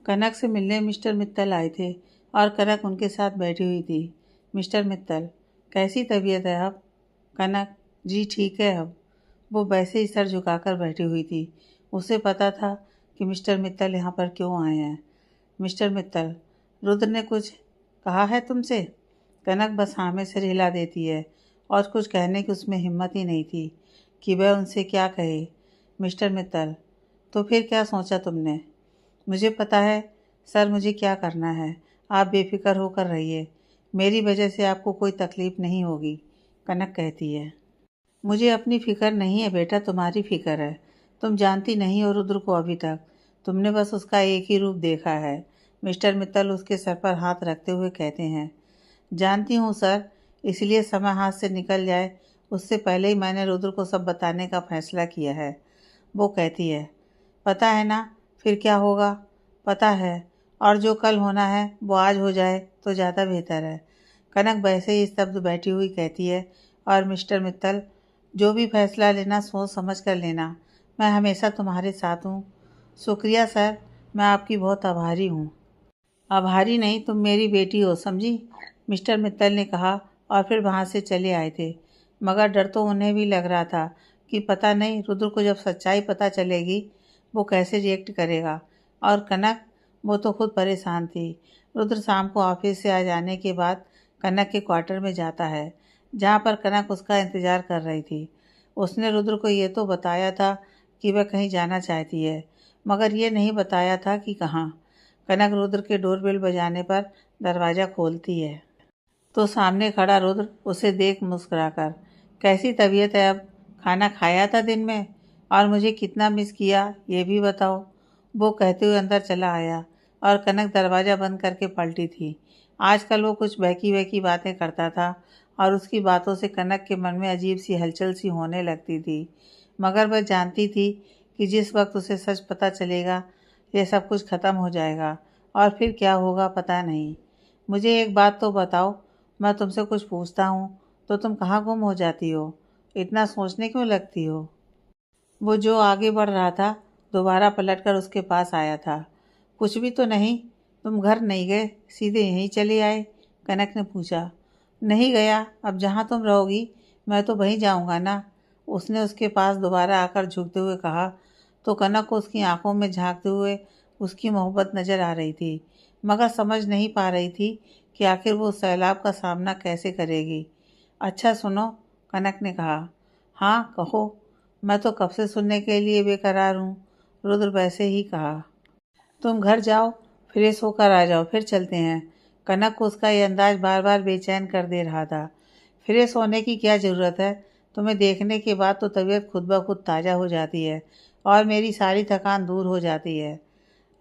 कनक से मिलने मिस्टर मित्तल आए थे और कनक उनके साथ बैठी हुई थी। मिस्टर मित्तल, कैसी तबीयत है अब? कनक, जी ठीक है अब। वो वैसे ही सर झुकाकर बैठी हुई थी। उसे पता था कि मिस्टर मित्तल यहाँ पर क्यों आए हैं। मिस्टर मित्तल, रुद्र ने कुछ कहा है तुमसे? कनक बस हाँ में सिर हिला देती है और कुछ कहने की उसमें हिम्मत ही नहीं थी कि वह उनसे क्या कहे। मिस्टर मित्तल, तो फिर क्या सोचा तुमने? मुझे पता है सर मुझे क्या करना है। आप बेफिक्र होकर रहिए, मेरी वजह से आपको कोई तकलीफ़ नहीं होगी। कनक कहती है, मुझे अपनी फ़िक्र नहीं है बेटा, तुम्हारी फ़िक्र है। तुम जानती नहीं हो रुद्र को अभी तक, तुमने बस उसका एक ही रूप देखा है। मिस्टर मित्तल उसके सर पर हाथ रखते हुए कहते हैं, जानती हूँ सर, इसलिए समय हाथ से निकल जाए उससे पहले ही मैंने रुद्र को सब बताने का फ़ैसला किया है। वो कहती है, पता है ना फिर क्या होगा? पता है, और जो कल होना है वो आज हो जाए तो ज़्यादा बेहतर है। कनक वैसे ही स्तब्ध बैठी हुई कहती है, और मिस्टर मित्तल, जो भी फैसला लेना सोच समझ कर लेना। मैं हमेशा तुम्हारे साथ हूँ। शुक्रिया सर, मैं आपकी बहुत आभारी हूँ। आभारी नहीं, तुम मेरी बेटी हो, समझी? मिस्टर मित्तल ने कहा और फिर वहाँ से चले आए थे। मगर डर तो उन्हें भी लग रहा था कि पता नहीं रुद्र को जब सच्चाई पता चलेगी वो कैसे रिएक्ट करेगा। और कनक, वो तो खुद परेशान थी। रुद्र शाम को ऑफिस से आ जाने के बाद कनक के क्वार्टर में जाता है, जहाँ पर कनक उसका इंतज़ार कर रही थी। उसने रुद्र को ये तो बताया था कि वह कहीं जाना चाहती है, मगर ये नहीं बताया था कि कहाँ। कनक रुद्र के डोरबेल बजाने पर दरवाज़ा खोलती है तो सामने खड़ा रुद्र उसे देख मुस्कुराकर, कैसी तबीयत है अब? खाना खाया था दिन में? और मुझे कितना मिस किया ये भी बताओ। वो कहते हुए अंदर चला आया और कनक दरवाज़ा बंद करके पलटी थी। आजकल वो कुछ बहकी बहकी बातें करता था और उसकी बातों से कनक के मन में अजीब सी हलचल सी होने लगती थी। मगर वह जानती थी कि जिस वक्त उसे सच पता चलेगा ये सब कुछ ख़त्म हो जाएगा, और फिर क्या होगा पता नहीं। मुझे एक बात तो बताओ, मैं तुमसे कुछ पूछता हूँ तो तुम कहाँ गुम हो जाती हो? इतना सोचने क्यों लगती हो? वो जो आगे बढ़ रहा था दोबारा पलटकर उसके पास आया था। कुछ भी तो नहीं, तुम घर नहीं गए, सीधे यहीं चले आए? कनक ने पूछा। नहीं गया, अब जहाँ तुम रहोगी मैं तो वहीं जाऊँगा ना, उसने उसके पास दोबारा आकर झुकते हुए कहा। तो कनक को उसकी आंखों में झांकते हुए उसकी मोहब्बत नज़र आ रही थी, मगर समझ नहीं पा रही थी कि आखिर वो उस सैलाब का सामना कैसे करेगी। अच्छा सुनो, कनक ने कहा। हाँ कहो, मैं तो कब से सुनने के लिए बेकरार हूँ, रुद्र वैसे ही कहा। तुम घर जाओ, फ्रेश होकर आ जाओ, फिर चलते हैं। कनक को उसका ये अंदाज बार बार बेचैन कर दे रहा था। फ्रेश होने की क्या ज़रूरत है? तुम्हें देखने के बाद तो तबीयत खुद ब खुद ताज़ा हो जाती है और मेरी सारी थकान दूर हो जाती है।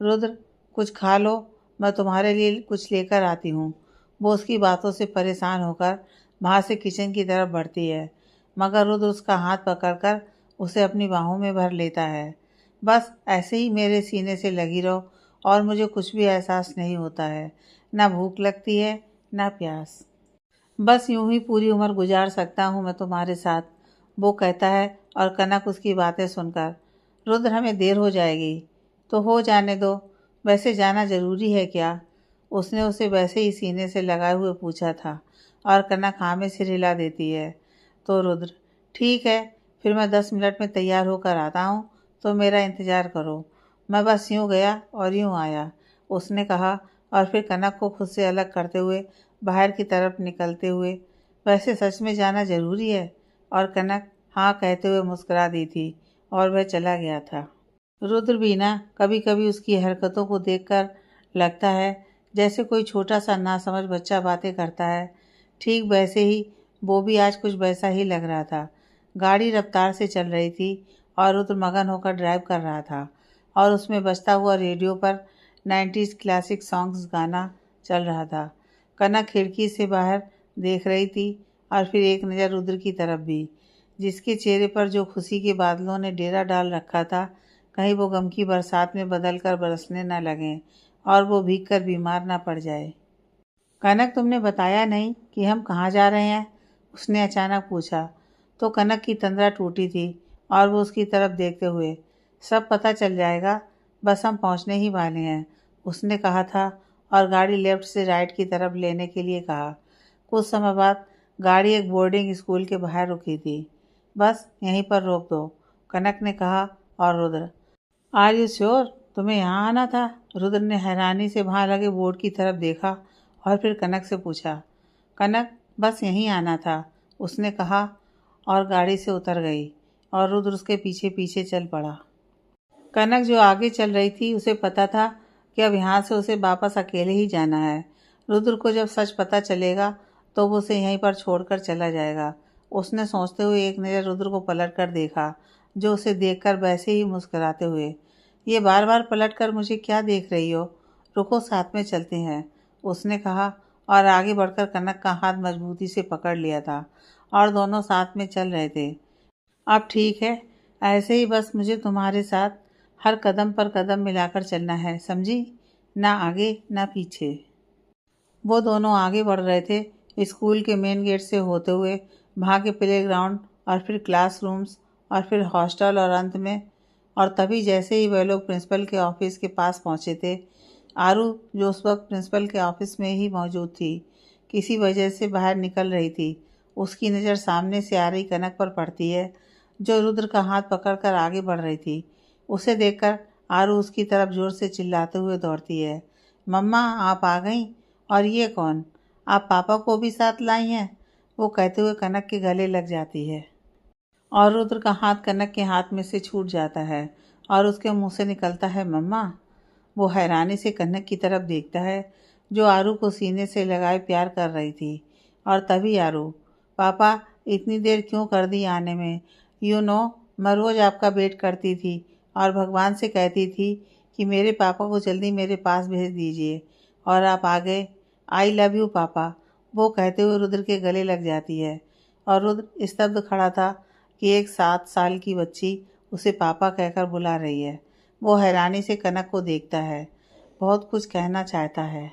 रुद्र, कुछ खा लो, मैं तुम्हारे लिए कुछ लेकर आती हूँ। वो उसकी बातों से परेशान होकर वहाँ से किचन की तरफ बढ़ती है, मगर रुद्र उसका हाथ पकड़कर उसे अपनी बाहों में भर लेता है। बस ऐसे ही मेरे सीने से लगी रहो और मुझे कुछ भी एहसास नहीं होता है, ना भूख लगती है ना प्यास। बस यूं ही पूरी उम्र गुजार सकता हूँ मैं तुम्हारे साथ, वो कहता है। और कनक उसकी बातें सुनकर, रुद्र हमें देर हो जाएगी। तो हो जाने दो, वैसे जाना ज़रूरी है क्या? उसने उसे वैसे ही सीने से लगाए हुए पूछा था, और कनक हाँ में सिर हिला देती है। तो रुद्र, ठीक है, फिर मैं 10 मिनट में तैयार होकर आता हूँ, तो मेरा इंतज़ार करो। मैं बस यूँ गया और यूँ आया, उसने कहा, और फिर कनक को खुद से अलग करते हुए बाहर की तरफ निकलते हुए, वैसे सच में जाना ज़रूरी है? और कनक हाँ कहते हुए मुस्कुरा दी थी और वह चला गया था। रुद्र भी ना कभी कभी उसकी हरकतों को देखकर लगता है जैसे कोई छोटा सा नासमझ बच्चा बातें करता है। ठीक वैसे ही वो भी आज कुछ वैसा ही लग रहा था। गाड़ी रफ्तार से चल रही थी और रुद्र मगन होकर ड्राइव कर रहा था, और उसमें बजता हुआ रेडियो पर 90s क्लासिक सॉन्ग्स गाना चल रहा था। कनक खिड़की से बाहर देख रही थी और फिर एक नज़र रुद्र की तरफ भी, जिसके चेहरे पर जो खुशी के बादलों ने डेरा डाल रखा था, कहीं वो गम की बरसात में बदल कर बरसने न लगें और वो भीग कर बीमार न पड़ जाए। कनक, तुमने बताया नहीं कि हम कहाँ जा रहे हैं? उसने अचानक पूछा। तो कनक की तंद्रा टूटी थी और वो उसकी तरफ देखते हुए, सब पता चल जाएगा, बस हम पहुँचने ही वाले हैं, उसने कहा था और गाड़ी लेफ्ट से राइट की तरफ लेने के लिए कहा। कुछ समय बाद गाड़ी एक बोर्डिंग स्कूल के बाहर रुकी थी। बस यहीं पर रोक दो, कनक ने कहा। और रुद्र, आर यू श्योर? तुम्हें यहाँ आना था? रुद्र ने हैरानी से वहाँ लगे बोर्ड की तरफ देखा और फिर कनक से पूछा। कनक, बस यहीं आना था, उसने कहा और गाड़ी से उतर गई और रुद्र उसके पीछे पीछे चल पड़ा। कनक जो आगे चल रही थी, उसे पता था कि अब यहाँ से उसे वापस अकेले ही जाना है। रुद्र को जब सच पता चलेगा तो वो उसे यहीं पर छोड़कर चला जाएगा। उसने सोचते हुए एक नज़र रुद्र को पलट कर देखा, जो उसे देखकर वैसे ही मुस्कुराते हुए, ये बार बार पलट कर मुझे क्या देख रही हो? रुको, साथ में चलते हैं, उसने कहा और आगे बढ़कर कनक का हाथ मजबूती से पकड़ लिया था और दोनों साथ में चल रहे थे। अब ठीक है, ऐसे ही बस मुझे तुम्हारे साथ हर कदम पर कदम मिलाकर चलना है, समझी? ना आगे ना पीछे। वो दोनों आगे बढ़ रहे थे, स्कूल के मेन गेट से होते हुए, वहाँ के प्लेग्राउंड और फिर क्लासरूम्स और फिर हॉस्टल और अंत में। और तभी जैसे ही वह लोग प्रिंसिपल के ऑफिस के पास पहुँचे थे, आरू, जो उस वक्त प्रिंसिपल के ऑफिस में ही मौजूद थी, किसी वजह से बाहर निकल रही थी। उसकी नज़र सामने से आ रही कनक पर पड़ती है, जो रुद्र का हाथ पकड़कर आगे बढ़ रही थी। उसे देखकर आरू उसकी तरफ जोर से चिल्लाते हुए दौड़ती है। मम्मा, आप आ गईं? और ये कौन? आप पापा को भी साथ लाई हैं? वो कहते हुए कनक के गले लग जाती है और रुद्र का हाथ कनक के हाथ में से छूट जाता है और उसके मुंह से निकलता है, मम्मा। वो हैरानी से कनक की तरफ देखता है, जो आरू को सीने से लगाए प्यार कर रही थी। और तभी आरू, पापा, इतनी देर क्यों कर दी आने में? मैं रोज़ आपका वेट करती थी और भगवान से कहती थी कि मेरे पापा को जल्दी मेरे पास भेज दीजिए, और आप आ गए। आई लव यू पापा, वो कहते हुए रुद्र के गले लग जाती है। और रुद्र स्तब्ध खड़ा था कि एक 7 साल की बच्ची उसे पापा कहकर बुला रही है। वो हैरानी से कनक को देखता है, बहुत कुछ कहना चाहता है,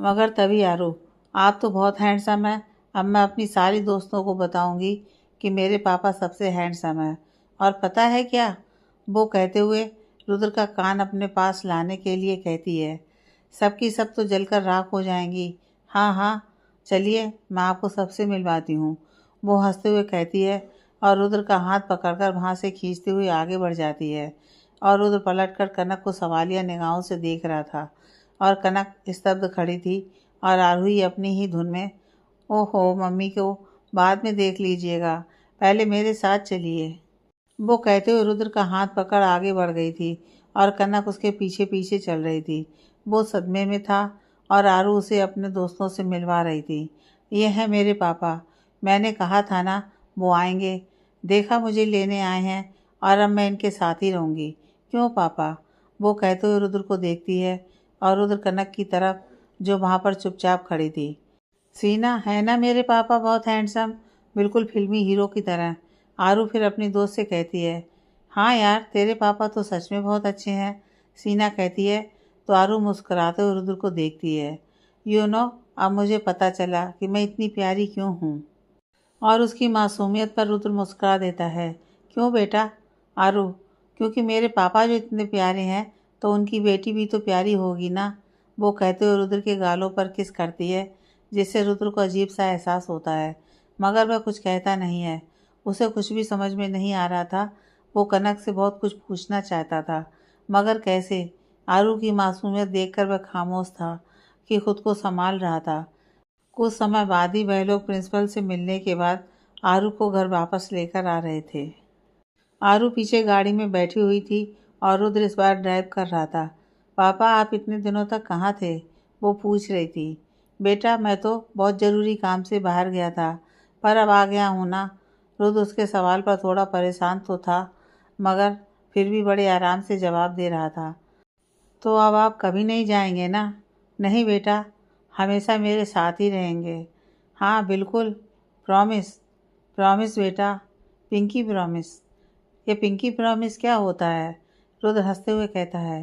मगर तभी आरू, आप तो बहुत हैंडसम हैं। अब मैं अपनी सारी दोस्तों को बताऊंगी कि मेरे पापा सबसे हैंडसम है। और पता है क्या? वो कहते हुए रुद्र का कान अपने पास लाने के लिए कहती है, सबकी सब तो जलकर राख हो जाएंगी। हाँ हाँ, चलिए मैं आपको सबसे मिलवाती हूँ, वो हंसते हुए कहती है और रुद्र का हाथ पकड़कर वहाँ से खींचते हुए आगे बढ़ जाती है। और रुद्र पलटकर कनक को सवालिया निगाहों से देख रहा था और कनक स्तब्ध खड़ी थी और आरोही अपनी ही धुन में, ओहो मम्मी को बाद में देख लीजिएगा, पहले मेरे साथ चलिए, वो कहते हुए रुद्र का हाथ पकड़ आगे बढ़ गई थी और कनक उसके पीछे पीछे चल रही थी। वो सदमे में था और आरू उसे अपने दोस्तों से मिलवा रही थी। ये हैं मेरे पापा, मैंने कहा था ना वो आएंगे, देखा मुझे लेने आए हैं और अब मैं इनके साथ ही रहूँगी। क्यों पापा? वो कहते हुए रुद्र को देखती है और रुद्र कनक की तरफ, जो वहाँ पर चुपचाप खड़ी थी। सीना, है ना मेरे पापा बहुत हैंडसम, बिल्कुल फिल्मी हीरो की तरह? आरू फिर अपनी दोस्त से कहती है, हाँ यार, तेरे पापा तो सच में बहुत अच्छे हैं, सीना कहती है। तो आरू मुस्कुराते हुए रुद्र को देखती है। अब मुझे पता चला कि मैं इतनी प्यारी क्यों हूँ। और उसकी मासूमियत पर रुद्र मुस्कुरा देता है। क्यों बेटा? आरू, क्योंकि मेरे पापा जो इतने प्यारे हैं तो उनकी बेटी भी तो प्यारी होगी ना, वो कहते हुए रुद्र के गालों पर किस करती है, जिससे रुद्र को अजीब सा एहसास होता है, मगर वह कुछ कहता नहीं है। उसे कुछ भी समझ में नहीं आ रहा था। वो कनक से बहुत कुछ पूछना चाहता था, मगर कैसे? आरू की मासूमियत देखकर वह खामोश था कि खुद को संभाल रहा था। कुछ समय बाद ही वह लोग प्रिंसिपल से मिलने के बाद आरू को घर वापस लेकर आ रहे थे। आरू पीछे गाड़ी में बैठी हुई थी और रुद्र इस बार ड्राइव कर रहा था। पापा, आप इतने दिनों तक कहाँ थे? वो पूछ रही थी। बेटा, मैं तो बहुत ज़रूरी काम से बाहर गया था, पर अब आ गया हूँ ना। रुद्र उसके सवाल पर थोड़ा परेशान तो था, मगर फिर भी बड़े आराम से जवाब दे रहा था। तो अब आप कभी नहीं जाएंगे ना? नहीं बेटा, हमेशा मेरे साथ ही रहेंगे। हाँ बिल्कुल, प्रॉमिस। प्रॉमिस बेटा, पिंकी प्रॉमिस। ये पिंकी प्रॉमिस क्या होता है? रुद्र हंसते हुए कहता है।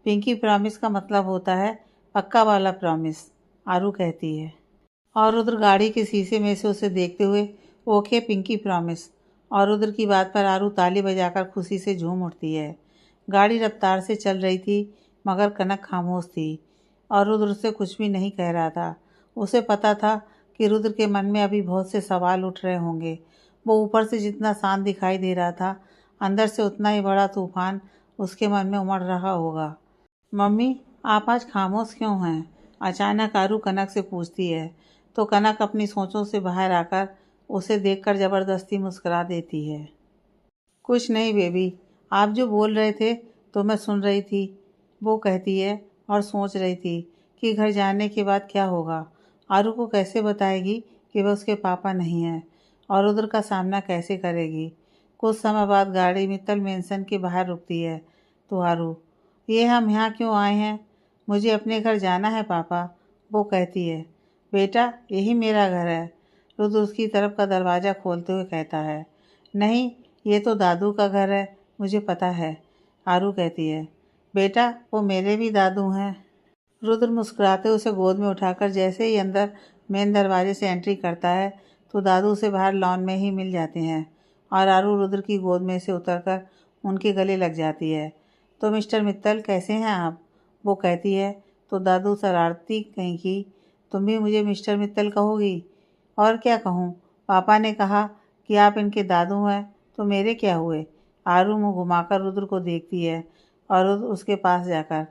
पिंकी प्रॉमिस का मतलब होता है पक्का वाला प्रॉमिस, आरू कहती है। और रुद्र गाड़ी के शीशे में से उसे देखते हुए, ओके पिंकी प्रॉमिस। और रुद्र की बात पर आरू ताली बजाकर खुशी से झूम उठती है। गाड़ी रफ्तार से चल रही थी। मगर कनक खामोश थी और रुद्र उससे कुछ भी नहीं कह रहा था। उसे पता था कि रुद्र के मन में अभी बहुत से सवाल उठ रहे होंगे। वो ऊपर से जितना शांत दिखाई दे रहा था, अंदर से उतना ही बड़ा तूफान उसके मन में उमड़ रहा होगा। मम्मी, आप आज खामोश क्यों हैं? अचानक आरू कनक से पूछती है तो कनक अपनी सोचों से बाहर आकर उसे देखकर ज़बरदस्ती मुस्कुरा देती है। कुछ नहीं बेबी, आप जो बोल रहे थे तो मैं सुन रही थी, वो कहती है, और सोच रही थी कि घर जाने के बाद क्या होगा। आरू को कैसे बताएगी कि वह उसके पापा नहीं हैं और उधर का सामना कैसे करेगी। कुछ समय बाद गाड़ी मित्तल मेंशन के बाहर रुकती है तो आरू, ये हम यहाँ क्यों आए हैं? मुझे अपने घर जाना है पापा, वो कहती है। बेटा, यही मेरा घर है, रुद्र उसकी तरफ का दरवाज़ा खोलते हुए कहता है। नहीं, ये तो दादू का घर है, मुझे पता है, आरू कहती है। बेटा, वो मेरे भी दादू हैं। रुद्र मुस्कुराते उसे गोद में उठाकर जैसे ही अंदर मेन दरवाजे से एंट्री करता है तो दादू उसे बाहर लॉन में ही मिल जाते हैं और आरू रुद्र की गोद में से उतरकर उनके गले लग जाती है। तो मिस्टर मित्तल, कैसे हैं आप? वो कहती है तो दादू शरारती कहीं की, तुम भी मुझे मिस्टर मित्तल कहोगी? और क्या कहूँ, पापा ने कहा कि आप इनके दादू हैं तो मेरे क्या हुए? आरू मुँह घुमाकर रुद्र को देखती है और रुद्र उसके पास जाकर,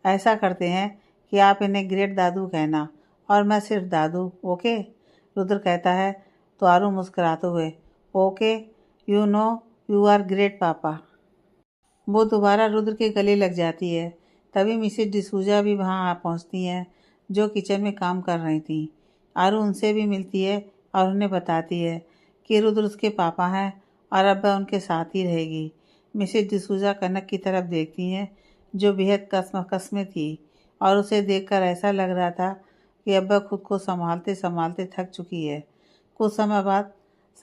ऐसा करते हैं कि आप इन्हें ग्रेट दादू कहना और मैं सिर्फ दादू, ओके? रुद्र कहता है तो आरू मुस्कुराते हुए, okay, you know you are great papa. वो दोबारा रुद्र के गले लग जाती है। तभी मिसेज डिसूजा भी वहाँ आ पहुँचती हैं, जो किचन में काम कर रही थी। आरू उनसे भी मिलती है और उन्हें बताती है कि रुद्र उसके पापा हैं और अब वह उनके साथ ही रहेगी। मिसेज डिसूजा कनक की तरफ देखती हैं, जो बेहद कस में थी और उसे देखकर ऐसा लग रहा था कि अब वह खुद को संभालते संभालते थक चुकी है। कुछ समय बाद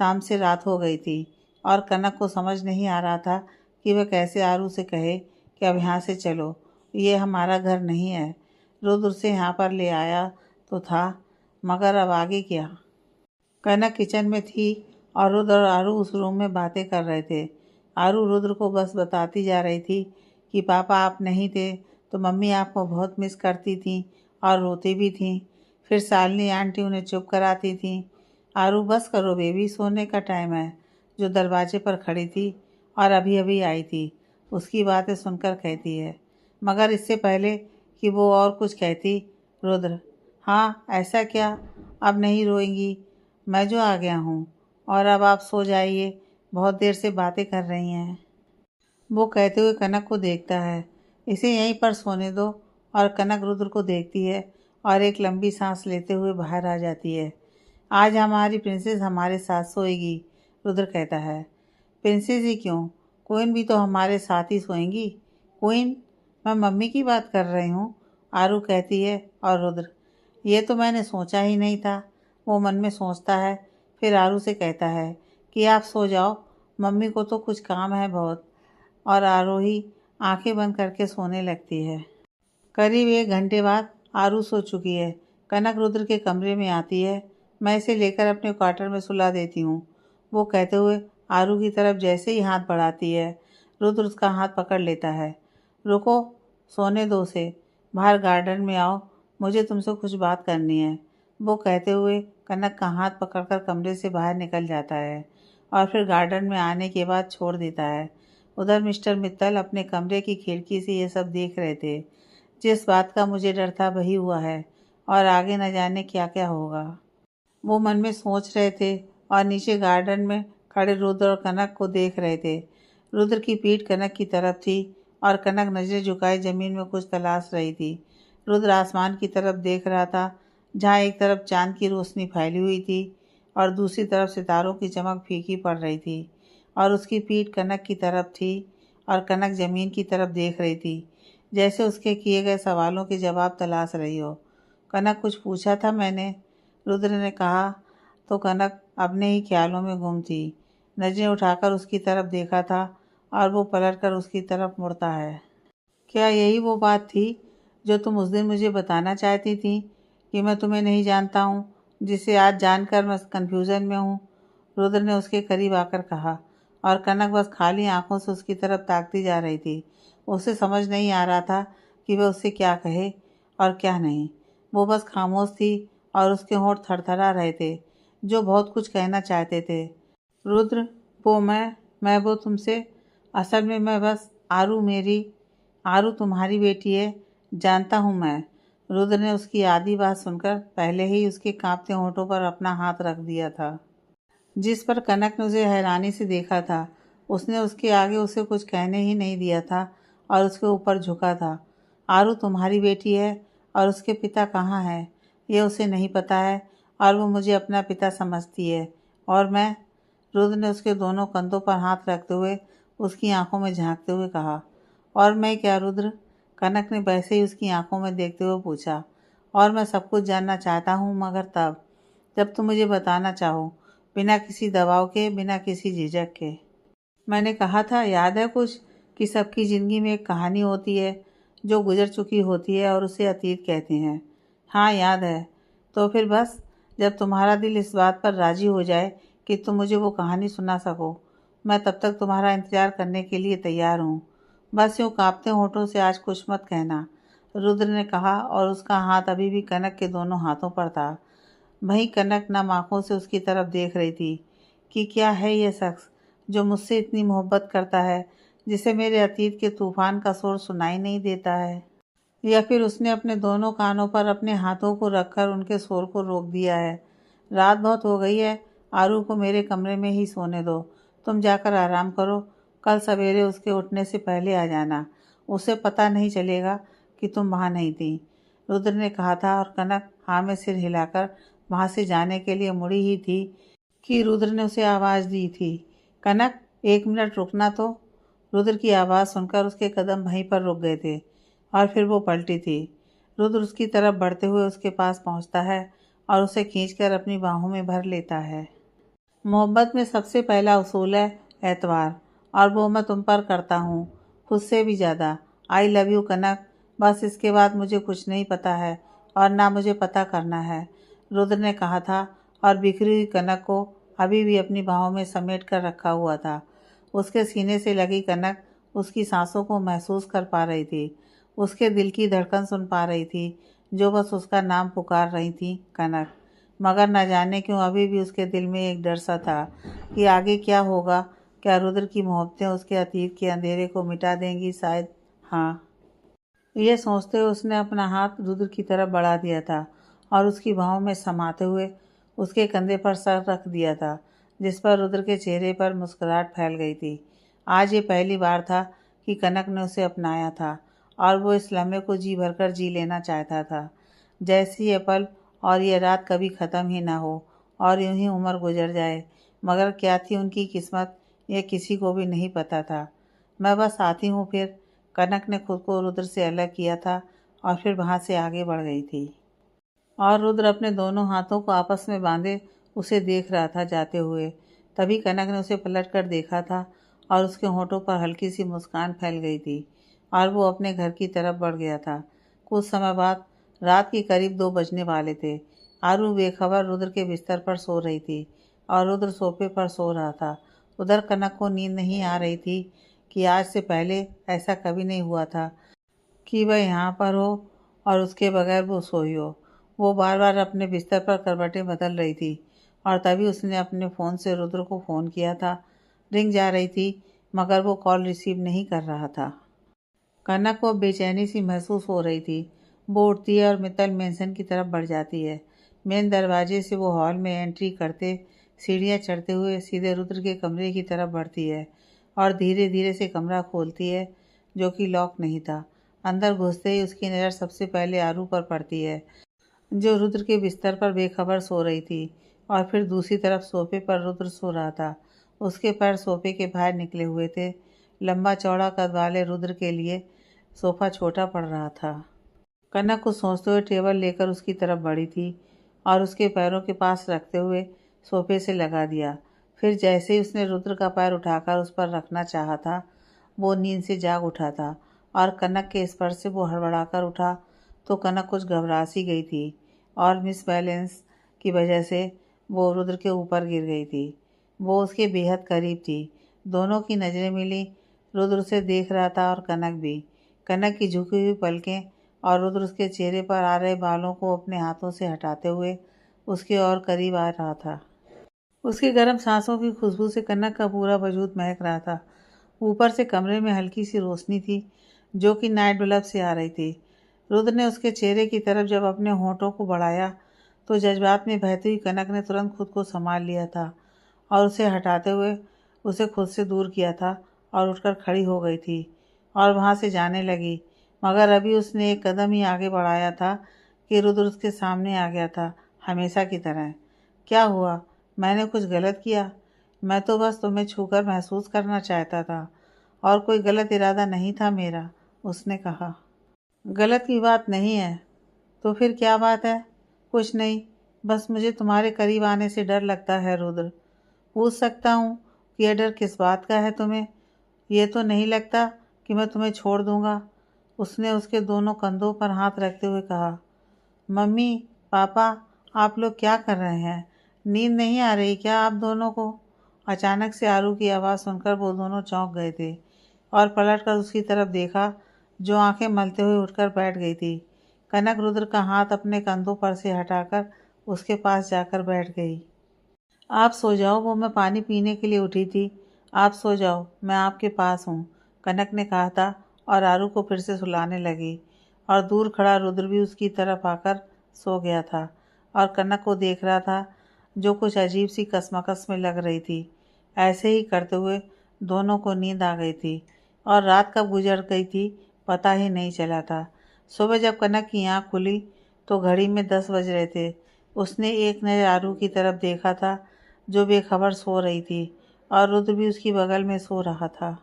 शाम से रात हो गई थी और कनक को समझ नहीं आ रहा था कि वह कैसे आरू से कहे कि अब यहाँ से चलो, ये हमारा घर नहीं है। रुद्र उसे यहाँ पर ले आया तो था, मगर अब आगे क्या? कनक किचन में थी और रुद्र और आरू उस रूम में बातें कर रहे थे। आरू रुद्र को बस बताती जा रही थी कि पापा आप नहीं थे तो मम्मी आपको बहुत मिस करती थी और रोती भी थी। फिर शालिनी आंटी उन्हें चुप कराती थी। आरू, बस करो बेबी, सोने का टाइम है, जो दरवाजे पर खड़ी थी और अभी अभी आई थी, उसकी बातें सुनकर कहती है। मगर इससे पहले कि वो और कुछ कहती, रुद्र, हाँ ऐसा क्या, अब नहीं रोएंगी? मैं जो आ गया हूँ और अब आप सो जाइए, बहुत देर से बातें कर रही हैं। वो कहते हुए कनक को देखता है। इसे यहीं पर सोने दो। और कनक रुद्र को देखती है और एक लंबी सांस लेते हुए बाहर आ जाती है। आज हमारी प्रिंसेस हमारे साथ सोएगी, रुद्र कहता है। प्रिंसेस ही क्यों, क्वीन भी तो हमारे साथ ही सोएंगी। क्वीन? मैं मम्मी की बात कर रही हूँ, आरू कहती है। और रुद्र, ये तो मैंने सोचा ही नहीं था, वो मन में सोचता है। फिर आरू से कहता है कि आप सो जाओ, मम्मी को तो कुछ काम है बहुत। और आरोही आंखें बंद करके सोने लगती है। करीब 1 घंटे बाद आरू सो चुकी है। कनक रुद्र के कमरे में आती है। मैं इसे लेकर अपने क्वार्टर में सुला देती हूँ, वो कहते हुए आरू की तरफ जैसे ही हाथ बढ़ाती है, रुद्र उसका हाथ पकड़ लेता है। रुको, सोने दो उसे, बाहर गार्डन में आओ, मुझे तुमसे कुछ बात करनी है, वो कहते हुए कनक का हाथ पकड़कर कमरे से बाहर निकल जाता है और फिर गार्डन में आने के बाद छोड़ देता है। उधर मिस्टर मित्तल अपने कमरे की खिड़की से ये सब देख रहे थे। जिस बात का मुझे डर था वही हुआ है और आगे न जाने क्या क्या होगा, वो मन में सोच रहे थे और नीचे गार्डन में खड़े रुद्र और कनक को देख रहे थे। रुद्र की पीठ कनक की तरफ थी और कनक नजरें झुकाए ज़मीन में कुछ तलाश रही थी। रुद्र आसमान की तरफ देख रहा था, जहाँ एक तरफ चांद की रोशनी फैली हुई थी और दूसरी तरफ सितारों की चमक फीकी पड़ रही थी। और उसकी पीठ कनक की तरफ थी और कनक ज़मीन की तरफ देख रही थी, जैसे उसके किए गए सवालों के जवाब तलाश रही हो। कनक, कुछ पूछा था मैंने, रुद्र ने कहा तो कनक अपने ही ख्यालों में गुम थी। नजरें उठाकर उसकी तरफ देखा था और वो पलटकर उसकी तरफ मुड़ता है। क्या यही वो बात थी जो तुम उस दिन मुझे बताना चाहती थी कि मैं तुम्हें नहीं जानता हूँ, जिसे आज जानकर मैं कन्फ्यूज़न में हूँ? रुद्र ने उसके करीब आकर कहा और कनक बस खाली आंखों से उसकी तरफ ताकती जा रही थी। उसे समझ नहीं आ रहा था कि वह उससे क्या कहे और क्या नहीं। वो बस खामोश थी और उसके होंठ थरथरा रहे थे, जो बहुत कुछ कहना चाहते थे। रुद्र, वो मैं वो तुमसे, असल में मैं बस आरू तुम्हारी बेटी है, जानता हूँ मैं। रुद्र ने उसकी आधी बात सुनकर पहले ही उसके कांपते होंठों पर अपना हाथ रख दिया था। जिस पर कनक ने उसे हैरानी से देखा था। उसने उसके आगे उसे कुछ कहने ही नहीं दिया था और उसके ऊपर झुका था। आरू तुम्हारी बेटी है और उसके पिता कहाँ हैं, ये उसे नहीं पता है और वो मुझे अपना पिता समझती है। और मैं, रुद्र ने उसके दोनों कंधों पर हाथ रखते हुए उसकी आंखों में झांकते हुए कहा। और मैं क्या रुद्र? कनक ने वैसे ही उसकी आंखों में देखते हुए पूछा। और मैं सब कुछ जानना चाहता हूँ, मगर तब जब तुम मुझे बताना चाहो, बिना किसी दबाव के, बिना किसी झिझक के। मैंने कहा था, याद है कुछ, कि सबकी ज़िंदगी में एक कहानी होती है जो गुजर चुकी होती है और उसे अतीत कहते हैं। हाँ याद है। तो फिर बस, जब तुम्हारा दिल इस बात पर राजी हो जाए कि तुम मुझे वो कहानी सुना सको, मैं तब तक तुम्हारा इंतज़ार करने के लिए तैयार हूँ। बस यूँ कांपते होठों से आज कुछ मत कहना, रुद्र ने कहा और उसका हाथ अभी भी कनक के दोनों हाथों पर था। वहीं कनक नम आंखों से उसकी तरफ देख रही थी कि क्या है यह शख्स जो मुझसे इतनी मोहब्बत करता है, जिसे मेरे अतीत के तूफान का शोर सुनाई नहीं देता है। या फिर उसने अपने दोनों कानों पर अपने हाथों को रखकर उनके शोर को रोक दिया है। रात बहुत हो गई है, आरू को मेरे कमरे में ही सोने दो। तुम जाकर आराम करो, कल सवेरे उसके उठने से पहले आ जाना। उसे पता नहीं चलेगा कि तुम वहाँ नहीं थी, रुद्र ने कहा था। और कनक हाँ में सिर हिलाकर वहाँ से जाने के लिए मुड़ी ही थी कि रुद्र ने उसे आवाज़ दी थी, कनक 1 मिनट रुकना। तो रुद्र की आवाज़ सुनकर उसके कदम वहीं पर रुक गए थे और फिर वो पलटी थी। रुद्र उसकी तरफ बढ़ते हुए उसके पास पहुंचता है और उसे खींचकर अपनी बाहों में भर लेता है। मोहब्बत में सबसे पहला उसूल है एतवार, और वो मैं तुम पर करता हूँ, खुद से भी ज़्यादा। आई लव यू कनक। बस इसके बाद मुझे कुछ नहीं पता है और ना मुझे पता करना है, रुद्र ने कहा था। और बिखरी हुई कनक को अभी भी अपनी बाहों में समेट कर रखा हुआ था। उसके सीने से लगी कनक उसकी सांसों को महसूस कर पा रही थी, उसके दिल की धड़कन सुन पा रही थी, जो बस उसका नाम पुकार रही थी, कनक। मगर न जाने क्यों अभी भी उसके दिल में एक डर सा था कि आगे क्या होगा। क्या रुद्र की मोहब्बतें उसके अतीत के अंधेरे को मिटा देंगी? शायद हाँ। यह सोचते हुए उसने अपना हाथ रुद्र की तरफ बढ़ा दिया था और उसकी बाहों में समाते हुए उसके कंधे पर सर रख दिया था, जिस पर रुद्र के चेहरे पर मुस्कुराहट फैल गई थी। आज ये पहली बार था कि कनक ने उसे अपनाया था और वो इस लम्हे को जी भरकर जी लेना चाहता था, जैसे ये पल और ये रात कभी ख़त्म ही ना हो और यूं ही उम्र गुजर जाए। मगर क्या थी उनकी किस्मत, ये किसी को भी नहीं पता था। मैं बस आती हूँ फिर, कनक ने खुद को रुद्र से अलग किया था और फिर वहाँ से आगे बढ़ गई थी। और रुद्र अपने दोनों हाथों को आपस में बांधे उसे देख रहा था जाते हुए। तभी कनक ने उसे पलट कर देखा था और उसके होठों पर हल्की सी मुस्कान फैल गई थी और वो अपने घर की तरफ बढ़ गया था। कुछ समय बाद रात के करीब 2 बजने वाले थे। आरू बेखबर रुद्र के बिस्तर पर सो रही थी और रुद्र सोफे पर सो रहा था। उधर कनक को नींद नहीं आ रही थी कि आज से पहले ऐसा कभी नहीं हुआ था कि वह यहाँ पर हो और उसके बगैर वो सोई हो। वो बार बार अपने बिस्तर पर करवटें बदल रही थी और तभी उसने अपने फ़ोन से रुद्र को फ़ोन किया था। रिंग जा रही थी मगर वो कॉल रिसीव नहीं कर रहा था। कनक को बेचैनी सी महसूस हो रही थी। वो उठती है और मित्तल मेंशन की तरफ बढ़ जाती है। मेन दरवाजे से वो हॉल में एंट्री करते सीढ़ियाँ चढ़ते हुए सीधे रुद्र के कमरे की तरफ बढ़ती है और धीरे धीरे से कमरा खोलती है, जो कि लॉक नहीं था। अंदर घुसते ही उसकी नज़र सबसे पहले आरू पर पड़ती है, जो रुद्र के बिस्तर पर बेखबर सो रही थी। और फिर दूसरी तरफ सोफे पर रुद्र सो रहा था। उसके पैर सोफे के बाहर निकले हुए थे। लंबा चौड़ा कद वाले रुद्र के लिए सोफ़ा छोटा पड़ रहा था। कनक को सोचते हुए टेबल लेकर उसकी तरफ बढ़ी थी और उसके पैरों के पास रखते हुए सोफे से लगा दिया। फिर जैसे ही उसने रुद्र का पैर उठाकर उस पर रखना चाहा था, वो नींद से जाग उठा था और कनक के स्पर्श से वो हड़बड़ाकर उठा तो कनक कुछ घबरा सी गई थी और मिस बैलेंस की वजह से वो रुद्र के ऊपर गिर गई थी। वो उसके बेहद करीब थी। दोनों की नज़रें मिली। रुद्र उसे देख रहा था और कनक भी। कनक की झुकी हुई पलकें और रुद्र उसके चेहरे पर आ रहे बालों को अपने हाथों से हटाते हुए उसके और करीब आ रहा था। उसकी गर्म सांसों की खुशबू से कनक का पूरा वजूद महक रहा था। ऊपर से कमरे में हल्की सी रोशनी थी जो कि नाइट बल्ब से आ रही थी। रुद्र ने उसके चेहरे की तरफ जब अपने होंठों को बढ़ाया तो जज्बात में बहती हुई कनक ने तुरंत खुद को संभाल लिया था और उसे हटाते हुए उसे खुद से दूर किया था और उठकर खड़ी हो गई थी और वहाँ से जाने लगी। मगर अभी उसने एक कदम ही आगे बढ़ाया था कि रुद्र उसके सामने आ गया था, हमेशा की तरह। क्या हुआ? मैंने कुछ गलत किया? मैं तो बस तुम्हें छूकर महसूस करना चाहता था और कोई गलत इरादा नहीं था मेरा, उसने कहा। गलत की बात नहीं है तो फिर क्या बात है? कुछ नहीं, बस मुझे तुम्हारे करीब आने से डर लगता है रुद्र। पूछ सकता हूँ कि यह डर किस बात का है तुम्हें? ये तो नहीं लगता कि मैं तुम्हें छोड़ दूंगा, उसने उसके दोनों कंधों पर हाथ रखते हुए कहा। मम्मी, पापा, आप लोग क्या कर रहे हैं? नींद नहीं आ रही क्या आप दोनों को? अचानक से आरू की आवाज़ सुनकर वो दोनों चौंक गए थे और पलटकर उसकी तरफ देखा, जो आंखें मलते हुए उठकर बैठ गई थी। कनक रुद्र का हाथ अपने कंधों पर से हटाकर उसके पास जाकर बैठ गई। आप सो जाओ, वो मैं पानी पीने के लिए उठी थी। आप सो जाओ, मैं आपके पास हूँ, कनक ने कहा था और आरू को फिर से सुलाने लगी और दूर खड़ा रुद्र भी उसकी तरफ आकर सो गया था और कनक को देख रहा था, जो कुछ अजीब सी कसमकस में लग रही थी। ऐसे ही करते हुए दोनों को नींद आ गई थी और रात कब गुजर गई थी पता ही नहीं चला था। सुबह जब कनक की आँख खुली तो घड़ी में 10 बज रहे थे। उसने एक नज़र आरू की तरफ देखा था, जो बेखबर सो रही थी और रुद्र भी उसकी बगल में सो रहा था।